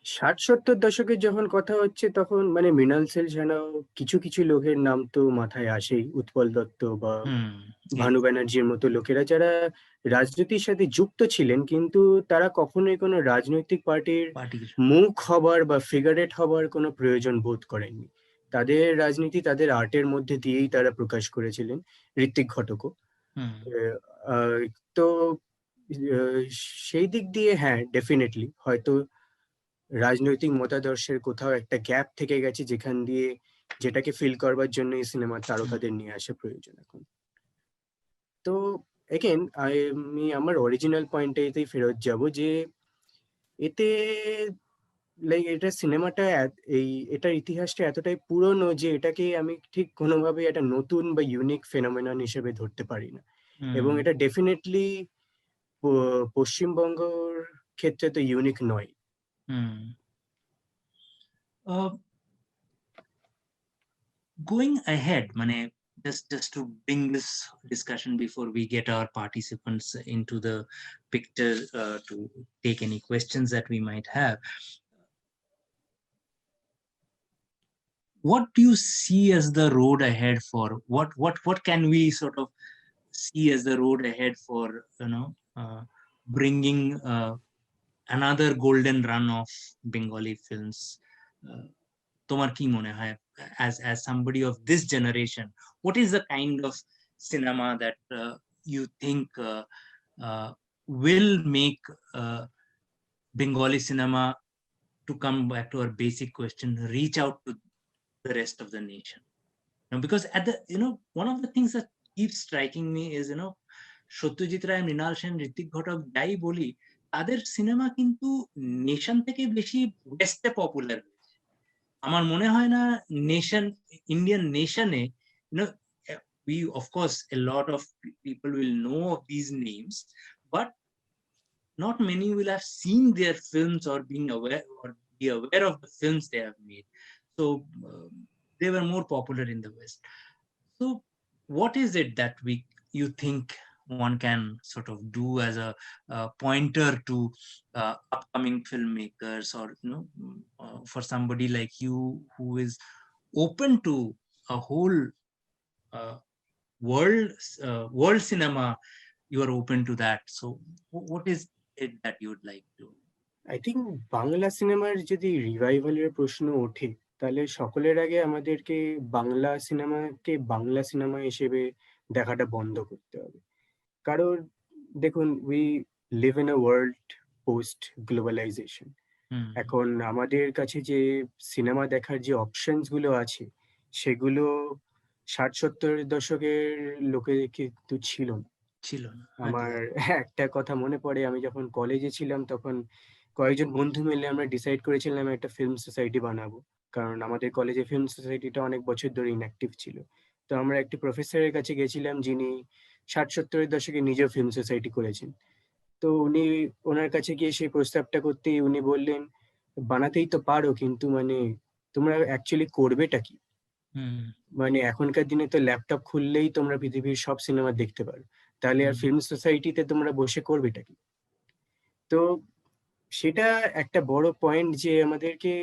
60-70 দশকের যখন কথা হচ্ছে তখন মানে মৃণাল সেন ছাড়াও কিছু কিছু লোকের নাম তো মাথায় আসেই, উৎপল দত্ত বা ভানু ব্যানার্জির মতো লোকেরা যারা রাজনীতির সাথে যুক্ত ছিলেন, কিন্তু তারা কখনোই কোনো রাজনৈতিক পার্টির মুখ হবার বা ফিগারেট হবার কোনো প্রয়োজন বোধ করেননি। তাদের রাজনীতি তাদের আর্টের মধ্যে দিয়েই তারা প্রকাশ করেছিলেন। ঋত্বিক ঘটকও। তো সেই দিক দিয়ে হ্যাঁ, ডেফিনেটলি হয়তো রাজনৈতিক মতাদর্শের কোথাও একটা গ্যাপ থেকে গেছে, যেখান দিয়ে যেটাকে ফিল করবার জন্য এই সিনেমার তারকাদের নিয়ে আসা প্রয়োজন এখন। তো এগেন আমি আমার অরিজিনাল পয়েন্টেই ফেরত যাব যে এতে লাইক এটা সিনেমাটা এটার ইতিহাসটা এতটাই পুরনো যে এটাকে আমি ঠিক কোনোভাবে একটা নতুন বা ইউনিক ফেনোমেনন হিসেবে ধরতে পারি না। এবং এটা ডেফিনেটলি পশ্চিমবঙ্গর ক্ষেত্রে তো ইউনিক নয়। Going ahead, just to bring this discussion before we get our participants into the picture to take any questions that we might have, what do you see as the road ahead for what can we sort of see as the road ahead for bringing another golden run of Bengali films? Tomar ki mone hai as somebody of this generation, what is the kind of cinema that you think will make Bengali cinema, to come back to our basic question, reach out to the rest of the nation? Because at the one of the things that keeps striking me is Satyajit Ray, Mrinal Sen, Hrithik Ghatak যাই বলি, তাদের cinema কিন্তু nation থেকে বেশি ওয়েস্টে popular. আমার মনে হয় না Indian নেশনে we of course a lot of people will know of these names, but not many will have seen their films or be aware of the films they have made. So they were more popular in the West. So what is it that you think one can sort of do as a pointer to upcoming filmmakers, or for somebody like you who is open to a whole world cinema, you are open to that. So what is it that you would like to? I think Bangla সিনেমার যদি রিভাইভালের প্রশ্ন ওঠে, তাহলে সকলের আগে আমাদেরকে Bangla সিনেমাকে Bangla cinema হিসেবে দেখাটা বন্ধ করতে হবে। কারণ দেখুন, we live in a world post globalization. এখন আমাদের কাছে যে সিনেমা দেখার যে অপশনস গুলো আছে, সেগুলো 60-70 দশকের লোকের কিন্তু ছিল না। আমার একটা কথা মনে পড়ে, আমি যখন কলেজে ছিলাম তখন কয়েকজন বন্ধু মিলে আমরা ডিসাইড করেছিলাম একটা ফিল্ম সোসাইটি বানাবো, কারণ আমাদের কলেজে ফিল্ম সোসাইটিটা অনেক বছর ধরে ইনঅ্যাক্টিভ ছিল। তো আমরা একটি প্রফেসরের কাছে গেছিলাম, যিনি 60-70 দশকে নিজেও ফিল্ম সোসাইটি করেছেন। তো ওনার কাছে গিয়ে সেই প্রস্তাবটা করতেই উনি বললেন, বানাতেই তো পারো, কিন্তু তোমরা অ্যাকচুয়ালি করবেটা কি? এখনকার দিনে তো ল্যাপটপ খুললেই তোমরা পৃথিবীর সব সিনেমা দেখতে পারো, তাহলে আর ফিল্ম সোসাইটিতে তোমরা বসে করবেটা কি? তো সেটা একটা বড় পয়েন্ট, যে আমাদেরকে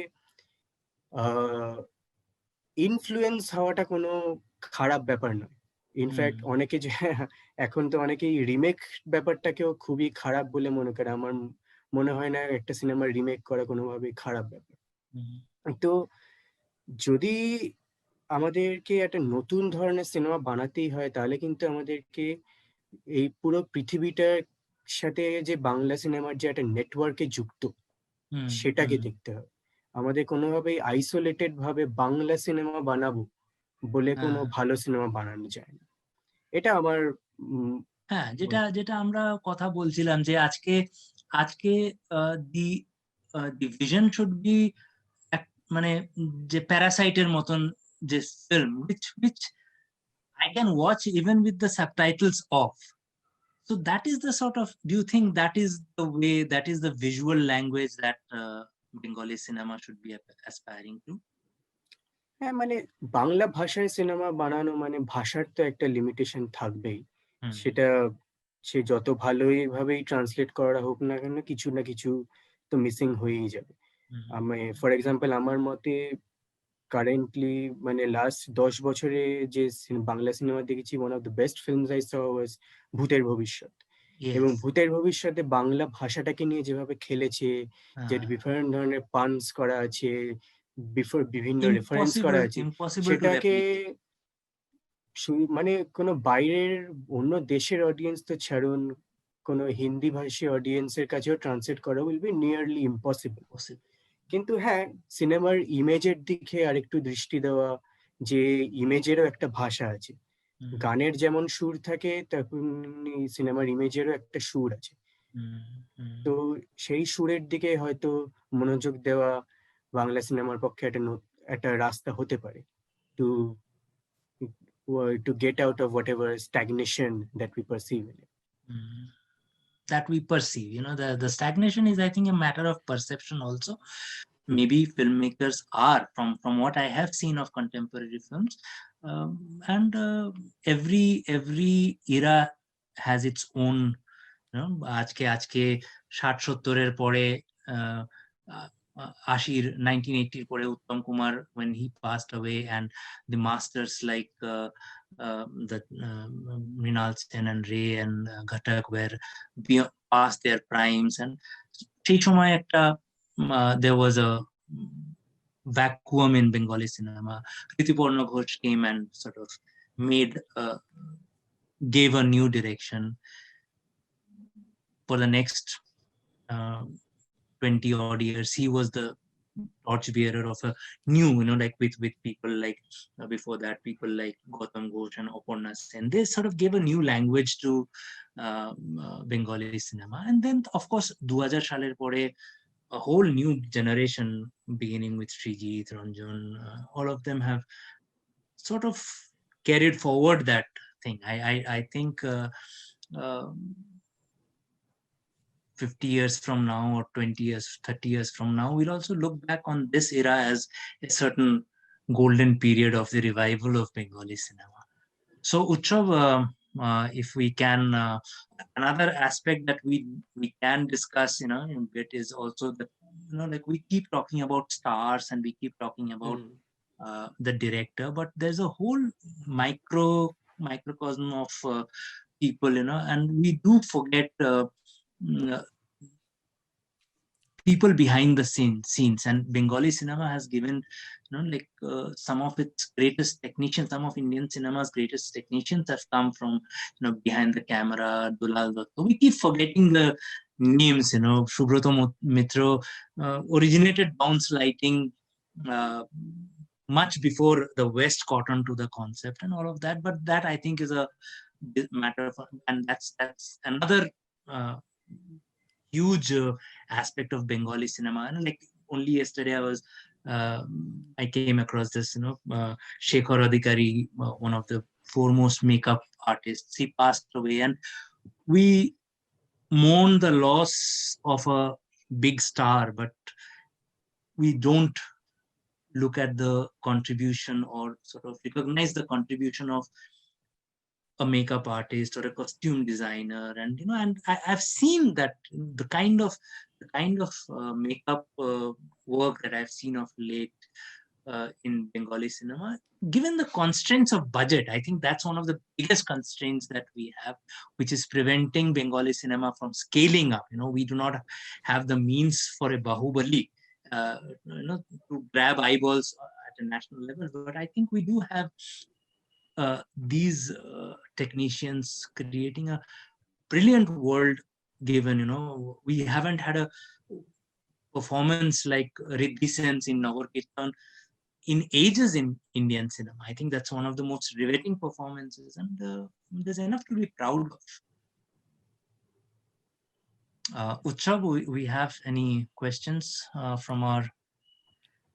ইনফ্লুয়েন্স হওয়াটা কোনো খারাপ ব্যাপার নয়। ইনফ্যাক্ট অনেকে এখন তো অনেকেই রিমেক ব্যাপারটাকেও খুবই খারাপ বলে মনে করে। আমার মনে হয় না একটা সিনেমার রিমেক করা কোনোভাবেই খারাপ ব্যাপার। তো যদি আমাদেরকে একটা নতুন ধরনের সিনেমা বানাতেই হয়, তাহলে কিন্তু আমাদেরকে এই পুরো পৃথিবীটার সাথে যে বাংলা সিনেমার যে একটা নেটওয়ার্কে যুক্ত, হুম, সেটাকে হুম, দেখতে হবে। আমাদের কোনোভাবেই আইসোলেটেড ভাবে বাংলা সিনেমা বানাবো বলে কোনো হ্যাঁ, ভালো সিনেমা বানানো যায় না। এটা আমার হ্যাঁ, যেটা যেটা আমরা কথা বলছিলাম যে আজকে আজকে দি দি ভিশন শুড বি মানে যে প্যারাসাইটের মতন যে film which I can watch even with the subtitles off. So that is the sort of, do you think that is the way, that is the visual language that Bengali cinema should be aspiring to? হ্যাঁ, মানে বাংলা ভাষায় cinema বানানো মানে ভাষার তো একটা limitation থাকবেই। Hmm, সেটা সে যত ভালোই ভাবেই ট্রান্সলেট করা হোক না কেন, কিছু না কিছু তো মিসিং হয়েই যাবে। hmm, আমি ফর এক্সাম্পল আমার মতে কারেন্টলি মানে লাস্ট 10 বছরে যে বাংলা সিনেমা দেখেছি, one of the best films I saw was ভূতের ভবিষ্যৎ। এবং yes. ভূতের ভবিষ্যতে বাংলা ভাষাটাকে নিয়ে যেভাবে খেলেছে, যে uh, বিভিন্ন ধরনের পাঞ্চ করা আছে, বিভিন্ন রেফারেন্স করা Impossible, আছে, impossible to সেটাকে replicate. মানে কোনো বাইরের অন্য দেশের অডিয়েন্স তো ছাড়ুন, কোনো হিন্দি ভাষী অডিয়েন্সের কাছেও ট্রান্সলেট করা will be nearly impossible. Possible. কিন্তু হ্যাঁ, সিনেমার ইমেজের দিকে আরেকটু দৃষ্টি দেওয়া, যে ইমেজেরও একটা ভাষা আছে। Hmm, গানের যেমন সুর থাকে, তেমনি সিনেমার ইমেজেরও একটা সুর আছে। hmm, hmm. তো সেই সুরের দিকে হয়তো মনোযোগ দেওয়া বাংলা সিনেমার পক্ষে একটা রাস্তা হতে পারে, two to get out of whatever stagnation that we perceive in it. Mm. That we perceive, the stagnation is, I think, a matter of perception also. Maybe filmmakers are, from what I have seen of contemporary films, and every era has its own, আজকে 60-70-এর পরে, আহ, আহ, 1980-র পরে Uttam Kumar, when he passed away, and the masters like the Mrinal Sen and Ray and Ghatak were past their primes, and সেই সময় একটা there was a vacuum in Bengali cinema. Ritiporna Ghosh came and sort of gave a new direction for the next 20 odd years. He was the torchbearer of a new, like with people like before that, people like Gautam Ghosh and Aparna Sen. They sort of gave a new language to Bengali cinema. And then, of course, 2000 সালের পরে a whole new generation, beginning with Srijit, Ranjan, all of them have sort of carried forward that thing. I think 50 years from now, or 20 years, 30 years from now, we'll also look back on this era as a certain golden period of the revival of Bengali cinema. So Utsav, if we can, another aspect that we can discuss, in a bit, is also that, like, we keep talking about stars and we keep talking about the director, but there's a whole microcosm of people, and we do forget mm, people behind the scenes. And Bengali cinema has given, like some of its greatest technicians, some of Indian cinema's greatest technicians have come from, behind the camera. Dulal Datta, we keep forgetting the names. Subroto Mitra originated bounce lighting much before the West caught on to the concept and all of that. But that, I think, is a matter of, and that's another huge aspect of Bengali cinema. And like, only yesterday I came across this, Shekhar Adhikari, one of the foremost makeup artists. He passed away, and we mourn the loss of a big star, but we don't look at the contribution, or sort of recognize the contribution of a makeup artist or a costume designer. And and I've seen that the kind of makeup work that I've seen of late in Bengali cinema, given the constraints of budget, I think that's one of the biggest constraints that we have, which is preventing Bengali cinema from scaling up. We do not have the means for a Bahubali to grab eyeballs at at a national level, but I think we do have these technicians creating a brilliant world given, we haven't had a performance like Riddhi Sen's in Nagar Kirtan in ages in Indian cinema. I think that's one of the most riveting performances, and there's enough to be proud of. Utsav, we have any questions from our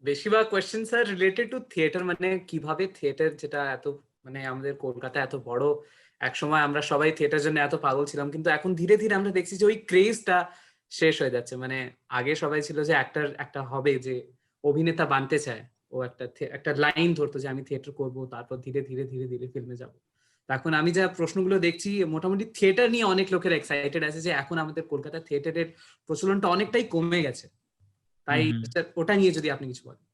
বেশিরভাগ question sir related to theatre, মানে কিভাবে theatre, যেটা এত মানে আমাদের কলকাতা এত বড়, একসময় আমরা সবাই থিয়েটার জন্য এত পাগল ছিলাম, কিন্তু এখন ধীরে ধীরে আমরা দেখছি যে ওই ক্রেজটা শেষ হয়ে যাচ্ছে। মানে আগে সবাই ছিল যে একটা হবে যে অভিনেতা বানতে চায়, ও একটা লাইন ধরতো যে আমি থিয়েটার করব, তারপর ধীরে ধীরে ধীরে ধীরে ফিল্মে যাব। এখন আমি যা প্রশ্নগুলো দেখছি, মোটামুটি থিয়েটার নিয়ে অনেক লোকের এক্সাইটেড আছে যে এখন আমাদের কলকাতা থিয়েটারের প্রচলনটা অনেকটাই কমে গেছে। তাই ওটা নিয়ে যদি আপনি কিছু বলেন,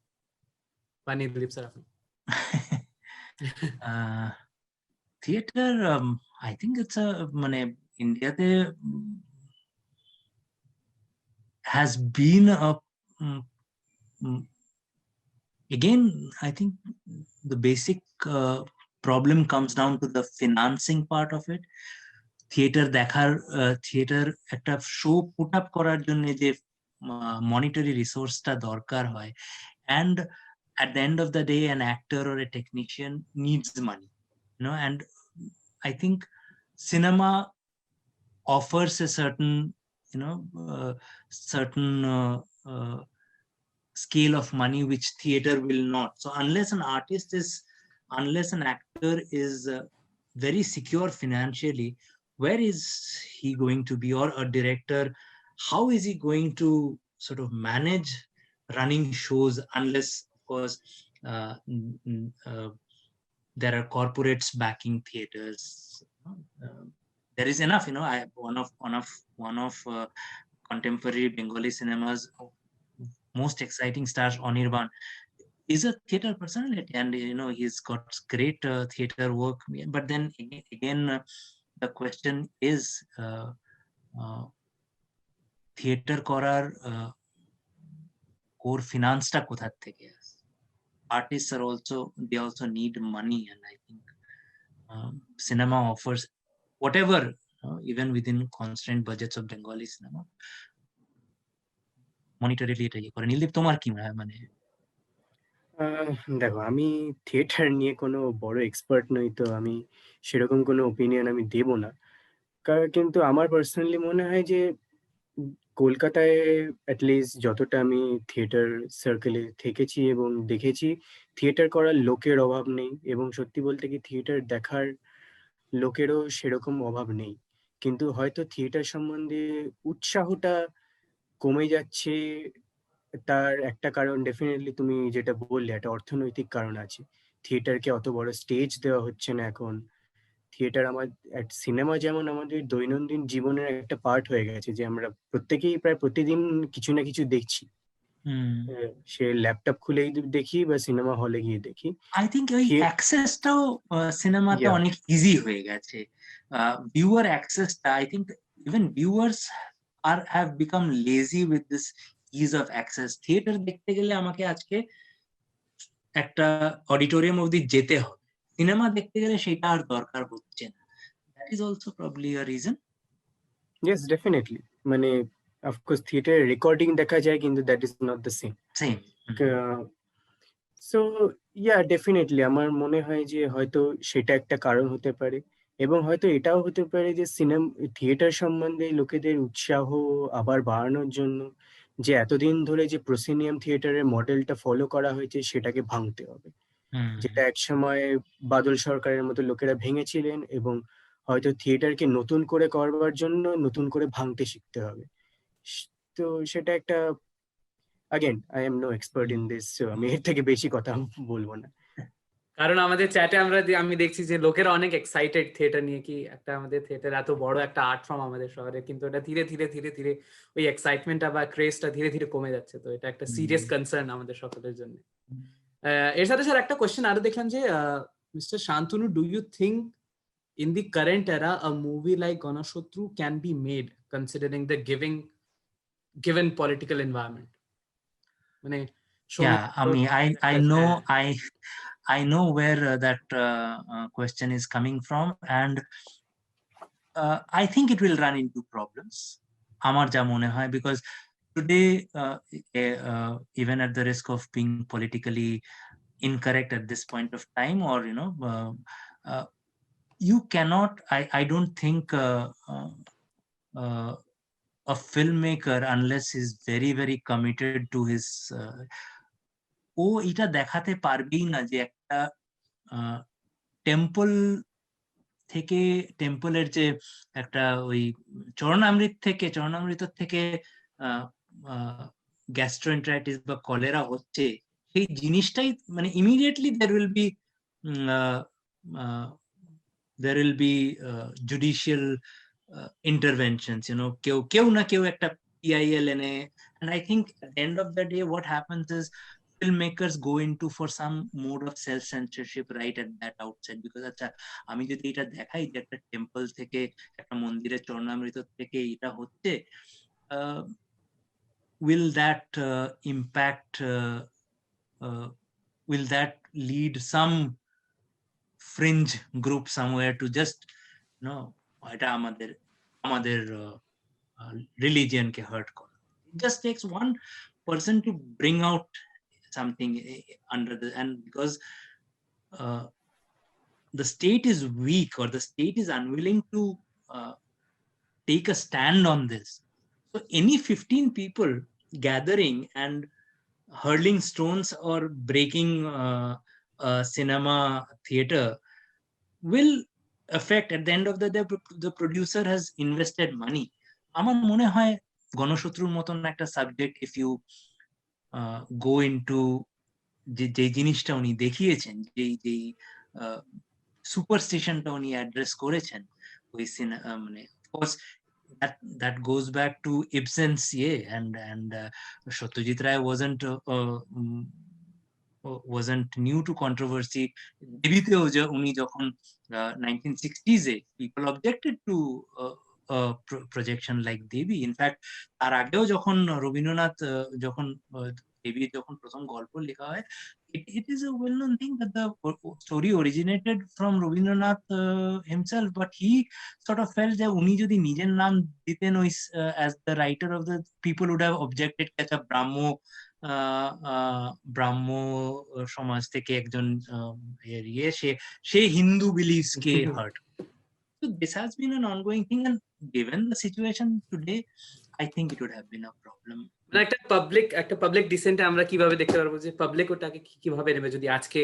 বা নীলদীপ স্যার আপনি। theater, I think it's a India has been a again, I think the basic problem comes down to the financing part of it. Theater একটা শো পুট আপ করার জন্য যে monetary resource-টা দরকার হয়, and at the end of the day an actor or a technician needs money, and I think cinema offers a certain scale of money which theater will not. So unless an actor is very secure financially, where is he going to be? Or a director, how is he going to sort of manage running shows, unless of course there are corporates backing theaters. There is enough, one of contemporary Bengali cinema's most exciting stars, Anirban, is a theater personality, and he's got great theater work. But then again, the question is, theater korar core finance ta kotha theke asে? Artists are they also need money, and I think cinema offers whatever, even within constrained budgets of Bengali cinema, monetarily এটা ইয়ে করে। নীলদীপ, তোমার কি মানে? দেখো, আমি theatre নিয়ে কোনো বড় এক্সপার্ট নই, তো আমি সেরকম কোনো ওপিনিয়ন আমি দেব না। কিন্তু আমার পার্সোনালি মনে হয় যে কলকাতায় অ্যাটলিস্ট যতটা আমি থিয়েটার সার্কেলে থেকেছি এবং দেখেছি, থিয়েটার করার লোকের অভাব নেই, এবং সত্যি বলতে কি থিয়েটার দেখার লোকেরও সেরকম অভাব নেই। কিন্তু হয়তো থিয়েটার সম্বন্ধে উৎসাহটা কমে যাচ্ছে, তার একটা কারণ ডেফিনেটলি তুমি যেটা বললে, একটা অর্থনৈতিক কারণ আছে। থিয়েটারকে অত বড় স্টেজ দেওয়া হচ্ছে না এখন। থিয়েটার সিনেমা যেমন আমাদের দৈনন্দিন জীবনের একটা পার্ট হয়ে গেছে, যে আমরা প্রত্যেকেই প্রায় প্রতিদিন কিছু না কিছু দেখছি। সে ল্যাপটপ খুলেই দেখি বা সিনেমা হলে গিয়ে দেখি। আই থিঙ্ক ওই অ্যাক্সেসটাও সিনেমাতে অনেক ইজি হয়ে গেছে। ভিউয়ার অ্যাক্সেসটা, I think even viewers have become lazy with this ease of access. Theatre দেখতে গেলে আমাকে আজকে একটা অডিটোরিয়াম অবধি যেতে হবে, সিনেমা দেখতে গেলে সেটা আর দরকার হচ্ছে না। That is also probably a reason. Yes, definitely. মানে of course থিয়েটার রেকর্ডিং দেখা যায়, কিন্তু that is not the same. So yeah, definitely আমার মনে হয় যে হয়তো সেটা একটা কারণ হতে পারে, এবং হয়তো এটাও হতে পারে যে থিয়েটার সম্বন্ধে লোকেদের উৎসাহ আবার বাড়ানোর জন্য যে এতদিন ধরে যে প্রসিনিয়াম থিয়েটারের মডেলটা ফলো করা হয়েছে সেটাকে ভাঙতে হবে, যেটা একসময় বাদল সরকারের মতো লোকেরা ভেঙেছিলেন, এবং হয়তো থিয়েটারকে নতুন করে করবার জন্য নতুন করে ভাঙতে শিখতে হবে। তো সেটা একটা, again I am no expert in this, so আমি এর থেকে বেশি কথা বলবো না। কারণ আমাদের চ্যাটে আমি দেখছি যে লোকেরা অনেক এক্সাইটেড থিয়েটার নিয়ে, কি একটা আমাদের থিয়েটার এত বড় একটা আর্ট ফর্ম আমাদের শহরে, কিন্তু এটা ধীরে ধীরে ধীরে ধীরে ওই এক্সাইটমেন্টটা বা ক্রেজটা ধীরে ধীরে কমে যাচ্ছে। তো এটা একটা সিরিয়াস কনসার্ন আমাদের সকলের জন্য। এর সাথে স্যার একটা কোয়েশ্চেন আরো দেখলাম যে mister Shantanu, do you think in the current era a movie like Ganashotru can be made considering the given political environment? মানে Yeah, I mean, I know, হ্যাঁ। I know where that question is coming from, and I think it will run into problems. আমার যা মনে হয়, because today, even at the risk of being politically incorrect at this point of time, or you cannot. I don't think uh, a filmmaker, unless he's very very committed to his, ও এটা দেখাতে পারবেই না যে একটা temple থেকে, টেম্পলের যে একটা ওই চরণামৃত থেকে গ্যাস্ট্রোএন্টারাইটিস বা কলেরা হচ্ছে, সেই জিনিসটাই মানে immediately there will be judicial interventions, কেউ না কেউ একটা PIL এনে, and I think at the end of the day what happens is filmmakers go into for some mode of self censorship right at that outset, because আচ্ছা আমি যদি এটা দেখাই যে একটা টেম্পল থেকে, একটা মন্দিরের চরণামৃত থেকে এটা হচ্ছে, will that impact, will that lead some fringe group somewhere to just এটা আমাদের religion কে hurt করে? It just takes one person to bring out something under the, and because the state is weak, or the state is unwilling to take a stand on this, so any 15 people gathering and hurling stones or breaking a cinema theater will affect, at the end of the day, the producer has invested money. আমার মনে হয় গণশত্রুর মতন একটা subject, if you go into যে জিনিসটা উনি দেখিয়েছেন, যেই সুপারস্টিশনটা উনি অ্যাড্রেস করেছেন ওই মানে, of course that goes back to Ibsen's and Satyajit Ray wasn't new to controversy. দেবীতেও যে উনি যখন 1960s people objected to projection like Devi. In fact, তার আগেও যখন রবীন্দ্রনাথ যখন দেবীর যখন প্রথম গল্প লেখা হয়, it is a well-known thing that the story originated from Rabindranath himself, but he sort of felt that উনি যদি নিজের নাম দিতেন ওই as the writer of the, people would have objected as a ব্রাহ্ম সমাজ থেকে একজন সে হিন্দু বিলিভস কে hurt. So this has been an ongoing thing, and given the situation today, I think it would have been a problem. মানে একটা public ডিসেন্টে আমরা কিভাবে দেখতে পারবো যে পাবলিক ওটাকে কিভাবে নেবে যদি আজকে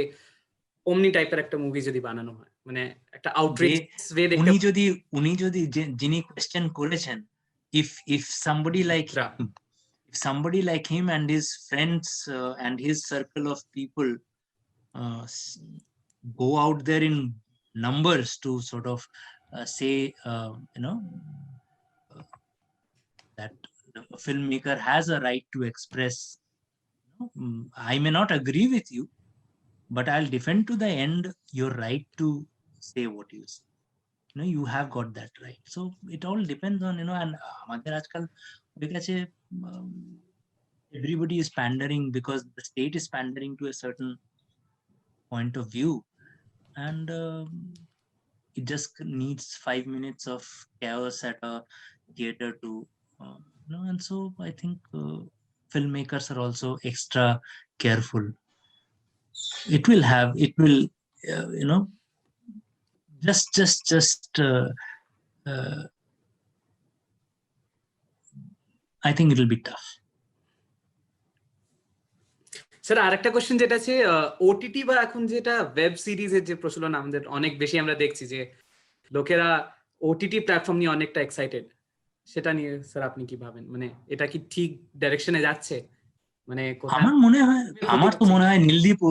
ওমনি টাইপের একটা মুভি যদি বানানো হয়, মানে একটা আউটরিচ ওয়ে দেখতে, উনি যদি যিনি কোয়েশ্চেন করেছেন, if somebody like him and his friends and his circle of people go out there in numbers to sort of say that a filmmaker has a right to express, I may not agree with you, but I'll defend to the end your right to say what you say. You have got that right. So it all depends on, and আমাদের আজকাল everybody is pandering because the state is pandering to a certain point of view, and it just needs 5 minutes of chaos at a theater to and so I think filmmakers are also extra careful. It will just I think it will be tough. Sir আরেকটা question যেটা আছে OTT বা এখন যেটা web সিরিজের যে প্রচলন আমাদের অনেক বেশি আমরা দেখছি যে লোকেরা ওটিটি প্ল্যাটফর্ম নিয়ে অনেকটা এক্সাইটেড, সেটা নিয়ে স্যার আপনি কি ভাবেন? মানে এটা কি ঠিক ডাইরেকশনে যাচ্ছে? মানে আমার তো মনে হয় নীলদীপ,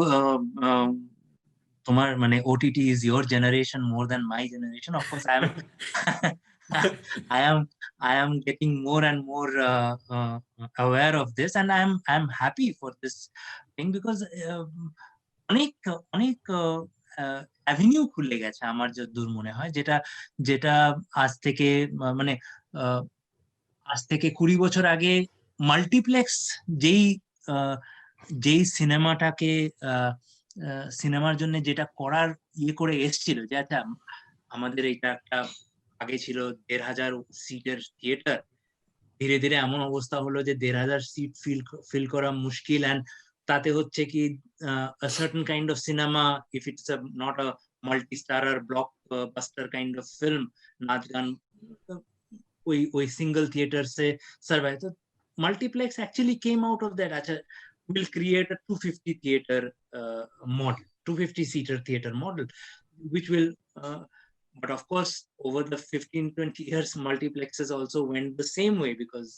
তোমার মানে OTT is your generation more than my generation. Of course, I am getting more and more aware of this, and I am happy for this thing because অনেক অ্যাভিনিউ খুলে গেছে আমার যতদূর মনে হয়, যেটা আজ থেকে 20 বছর আগে মাল্টিপ্লেক্স যেই যেই সিনেমাটাকে সিনেমার জন্য যেটা করার ইয়ে করে এসছিল, যে আচ্ছা আমাদের এটা একটা আগে ছিল 1,500 সিটের থিয়েটার, ধীরে ধীরে এমন অবস্থা হলো যে 1,500 সিট ফিল করা মুশকিল, এন্ড তাতে হচ্ছে কি a certain kind of cinema, if it's not a multi-starrer blockbuster kind of film, নাচ গান ওই সিঙ্গল থিয়েটারসে সার্ভাইভ। তো multiplex actually came out of that. Acha, we'll create a 250 theater model, 250 seater theater model, which will but of course over the 15-20 years multiplexes also went the same way, because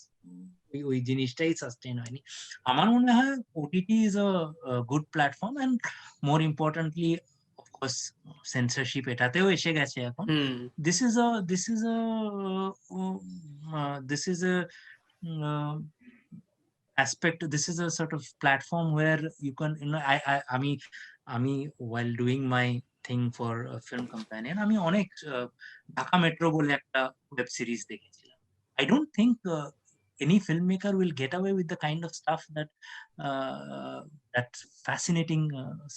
ওই জিনিসটাই sustain হয়নি। আমার মনে হয় OTT is a good platform, and more importantly of course censorship এটাতেও এসে গেছে এখন। this is a aspect, this is a sort of platform where you can, you know, আমি while doing my thing for a film companion, আমি অনেক Dhaka metro বলে একটা web series দেখেছিলাম। I don't think any filmmaker will get away with the kind of stuff that that fascinating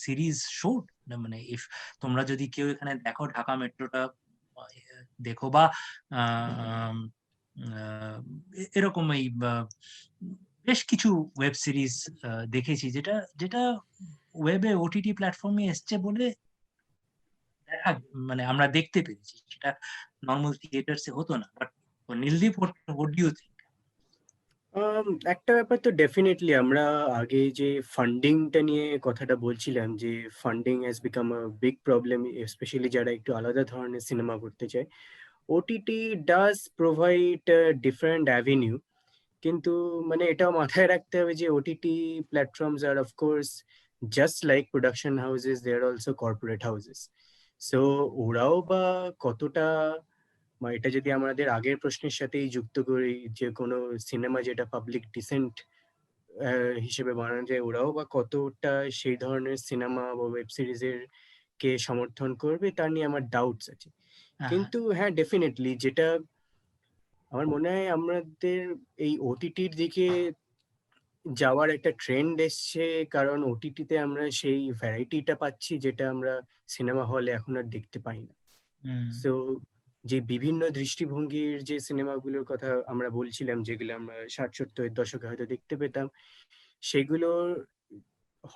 series showed. মানে if তোমরা যদি কেউ এখানে দেখো ঢাকা মেট্রোটা দেখো, বা এরকম এই বেশ কিছু ওয়েব সিরিজ দেখেছি যেটা ওয়েবে ওটিটি প্ল্যাটফর্মে এসছে বলে দেখা, মানে আমরা দেখতে পেরেছি, সেটা নর্মাল থিয়েটারসে হতো না। But Nildeep, what do you think? একটা ব্যাপার তো ডেফিনেটলি, আমরা আগে যে ফান্ডিংটা নিয়ে কথাটা বলছিলাম, যে funding has become a big problem, specially যারা একটু আলাদা ধরনের সিনেমা করতে চায়। OTT does provide different avenue, কিন্তু মানে এটাও মাথায় রাখতে হবে যে ওটিটি প্ল্যাটফর্মস আর of course just like production houses, they are also corporate houses. So ওরাও বা কতটা, বা এটা যদি আমাদের আগের প্রশ্নের সাথেই যুক্ত করি, যে কোনো সিনেমা যেটা পাবলিক ডিসেন্ট হিসেবে বানানো যায়, ওরাও বা কতটা সেই ধরনের সিনেমা বা ওয়েব সিরিজের কে সমর্থন করবে, তা নিয়ে আমার ডাউটস আছে। কিন্তু হ্যাঁ, ডেফিনেটলি যেটা আমার মনে হয়, আমাদের এই ওটিটির দিকে যাওয়ার একটা ট্রেন্ড এসছে, কারণ ওটিটিতে আমরা সেই ভ্যারাইটিটা পাচ্ছি যেটা আমরা সিনেমা হলে এখন আর দেখতে পাই না। সো যে বিভিন্ন দৃষ্টিভঙ্গির যে সিনেমাগুলোর কথা আমরা বলছিলাম, যেগুলো আমরা 60-70-এর দশকে হয়তো দেখতে পেতাম, সেগুলোর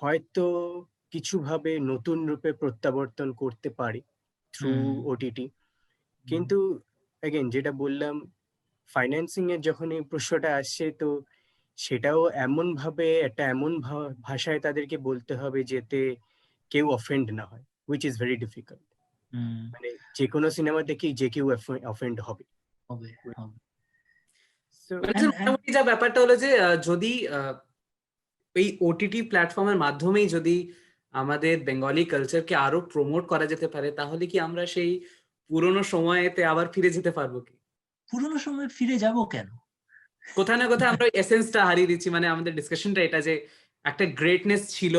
হয়তো কিছুভাবে নতুন রূপে প্রত্যাবর্তন করতে পারে থ্রু ওটিটি। কিন্তু অ্যাগেন যেটা বললাম, ফাইন্যান্সিং এর যখন এই প্রশ্নটা আসছে, তো সেটাও এমন ভাবে, একটা এমন ভাষায় তাদেরকে বলতে হবে যেতে কেউ অফেন্ড না হয়, হুইচ ইজ ভেরি ডিফিকাল্ট। মানে যে কোনো সিনেমা দেখেই যে কেউ অফেন্ড হবে। মোটামুটি যা ব্যাপারটা হলো যে যদি এই ওটিটি প্ল্যাটফর্মের মাধ্যমেই যদি আমাদের বেঙ্গলি কালচারকে আরো প্রমোট করা যেতে পারে, তাহলে কি আমরা সেই পুরোনো সময়েতে আবার ফিরে যেতে পারবো কি? পুরোনো সময়ে ফিরে যাব কেন? কোথায় না কোথায় আমরা এসেন্সটা হারিয়ে দিচ্ছি। মানে আমাদের ডিসকাশনটা এটা যে একটা গ্রেটনেস ছিল,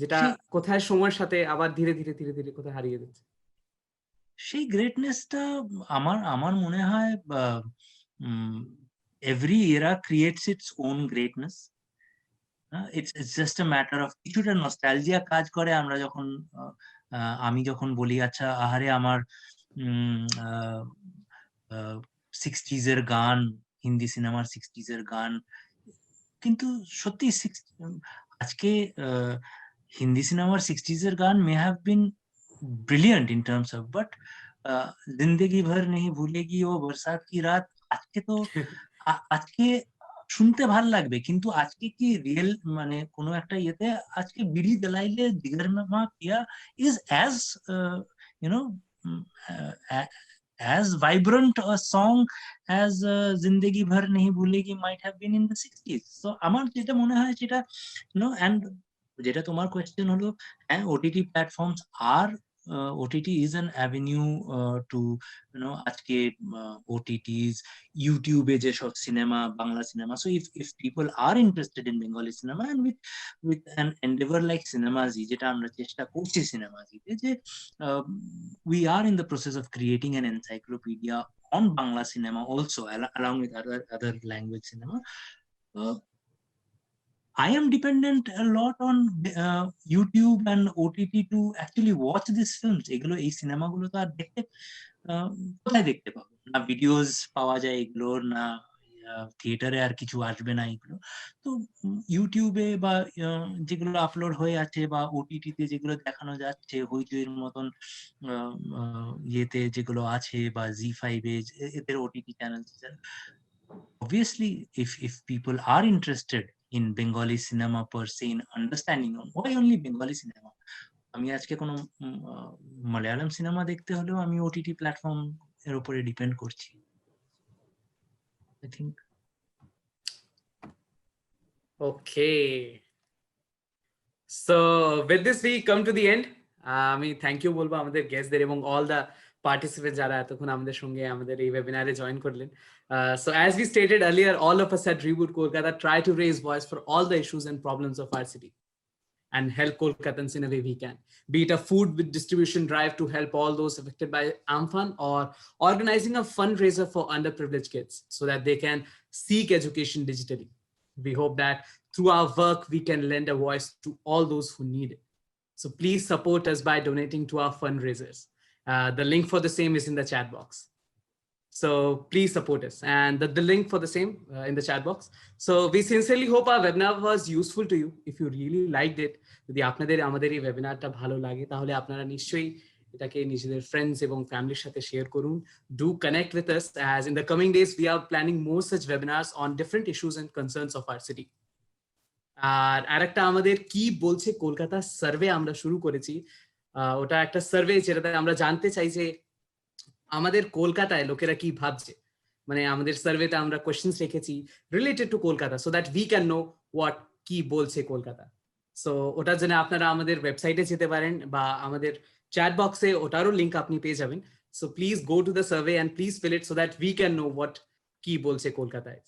যেটা কোথায় সময়ের সাথে আবার ধীরে ধীরে ধীরে ধীরে কোথায় হারিয়ে যাচ্ছে। সেই গ্রেটনেসটা আমার মনে হয় এভরি এরা creates its own greatness. It's just a matter of কিছুটা নস্টালজিয়া কাজ করে। আমরা যখন আমি যখন বলি আচ্ছা আহারে আমার 60s এর গান, হিন্দি সিনেমার 60s এর গান, কিন্তু সত্যি আজকে হিন্দি সিনেমার 60s এর গান may have been brilliant in terms of, but Zindagi Bhar Nahin ভুলেগি ও বরসাত কি রাত আজকে তো আজকে শুনতে ভাল লাগবে, কিন্তু আজকে কি রিয়েল মানে কোনো একটা ইয়েতে আজকে বিড়ি জ্বালাইলে দিগর মা কিয়া is as you know as vibrant a song as Zindagi Bhar Nahi Bhulegi might have been in the 60s. So আমার যেটা মনে হয় সেটা, and যেটা তোমার কোয়েশ্চেন হলো, হ্যাঁ OTT platforms are OTT is an avenue to আজকে OTTs, YouTube এ যেসব cinema, Bangla cinema, so if people are interested in Bengali cinema and with an endeavor like Cinemazi, যেটা আমরা চেষ্টা করছি Cinemaziতে, যে we are in the process of creating an encyclopedia on Bangla cinema also, along with other language cinema. I am dependent a lot on YouTube and OTT to actually watch these films. এগুলো এই সিনেমাগুলো তো আর দেখতে কোথায় দেখতে পাবো? না videos পাওয়া যায় এগুলোর, না থিয়েটারে আর কিছু আসবে না এগুলো। তো ইউটিউবে বা যেগুলো আপলোড হয়ে আছে বা ওটিটিতে যেগুলো দেখানো যাচ্ছে, হইচইয়ের মতন ইয়েতে যেগুলো আছে বা জি5 এদের OTT channel, obviously if people are interested in Bengali cinema per se, in understanding why only Bengali cinema, আমি আজকে কোনো মালায়ালাম সিনেমা দেখতে হলেও আমি ওটিটি প্ল্যাটফর্ম এর উপরে ডিপেন্ড করছি। I think Okay. So with this we come to the end. আমি থ্যাংক ইউ বলবো আমাদের গেস্টদের এবং অল দ্য পার্টিসিপেন্ট যারা এতক্ষণ আমাদের সঙ্গে আমাদের এই ওয়েবিনারে জয়েন করলেন। So as we stated earlier, all of us at Reboot Kolkata try to raise voice for all the issues and problems of our city and help Kolkatans in a way we can, be it a food with distribution drive to help all those affected by Amphan, or organizing a fundraiser for underprivileged kids so that they can seek education digitally. We hope that through our work, we can lend a voice to all those who need it. So please support us by donating to our fundraisers. The link for the same is in the chat box. So please support us, and the link for the same in the chat box. So we sincerely hope our webinar was useful to you. If you really liked it, যদি আপনাদের আমাদের এই ওয়েবিনারটা ভালো লাগে তাহলে আপনারা নিশ্চয়ই এটাকে নিজেদের ফ্রেন্ডস এবং ফ্যামিলির সাথে শেয়ার করুন। Do connect with us, as in the coming days we are planning more such webinars on different issues and concerns of our city. আর আরেকটা আমাদের কি বলছে কলকাতা সার্ভে আমরা শুরু করেছি। ওটা একটা সার্ভে যেটাতে আমরা জানতে চাই যে আমাদের কলকাতায় লোকেরা কি ভাবছে। মানে আমাদের সার্ভেতে আমরা কোয়েশ্চেন্স রেখেছি related to Kolkata, so that we can know what কি বলছে কলকাতা। সো ওটার জন্য আপনারা আমাদের ওয়েবসাইটে যেতে পারেন বা আমাদের চ্যাট বক্সে ওটারও লিঙ্ক আপনি পেয়ে যাবেন। So please go to the survey and please fill it so that we can know what কি বলছে কলকাতায়।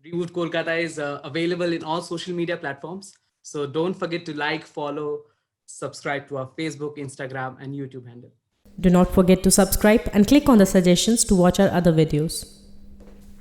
Reboot Kolkata is available in all social media platforms. So don't forget to like, follow, subscribe to our Facebook, Instagram, and YouTube handle. Do not forget to subscribe and click on the suggestions to watch our other videos.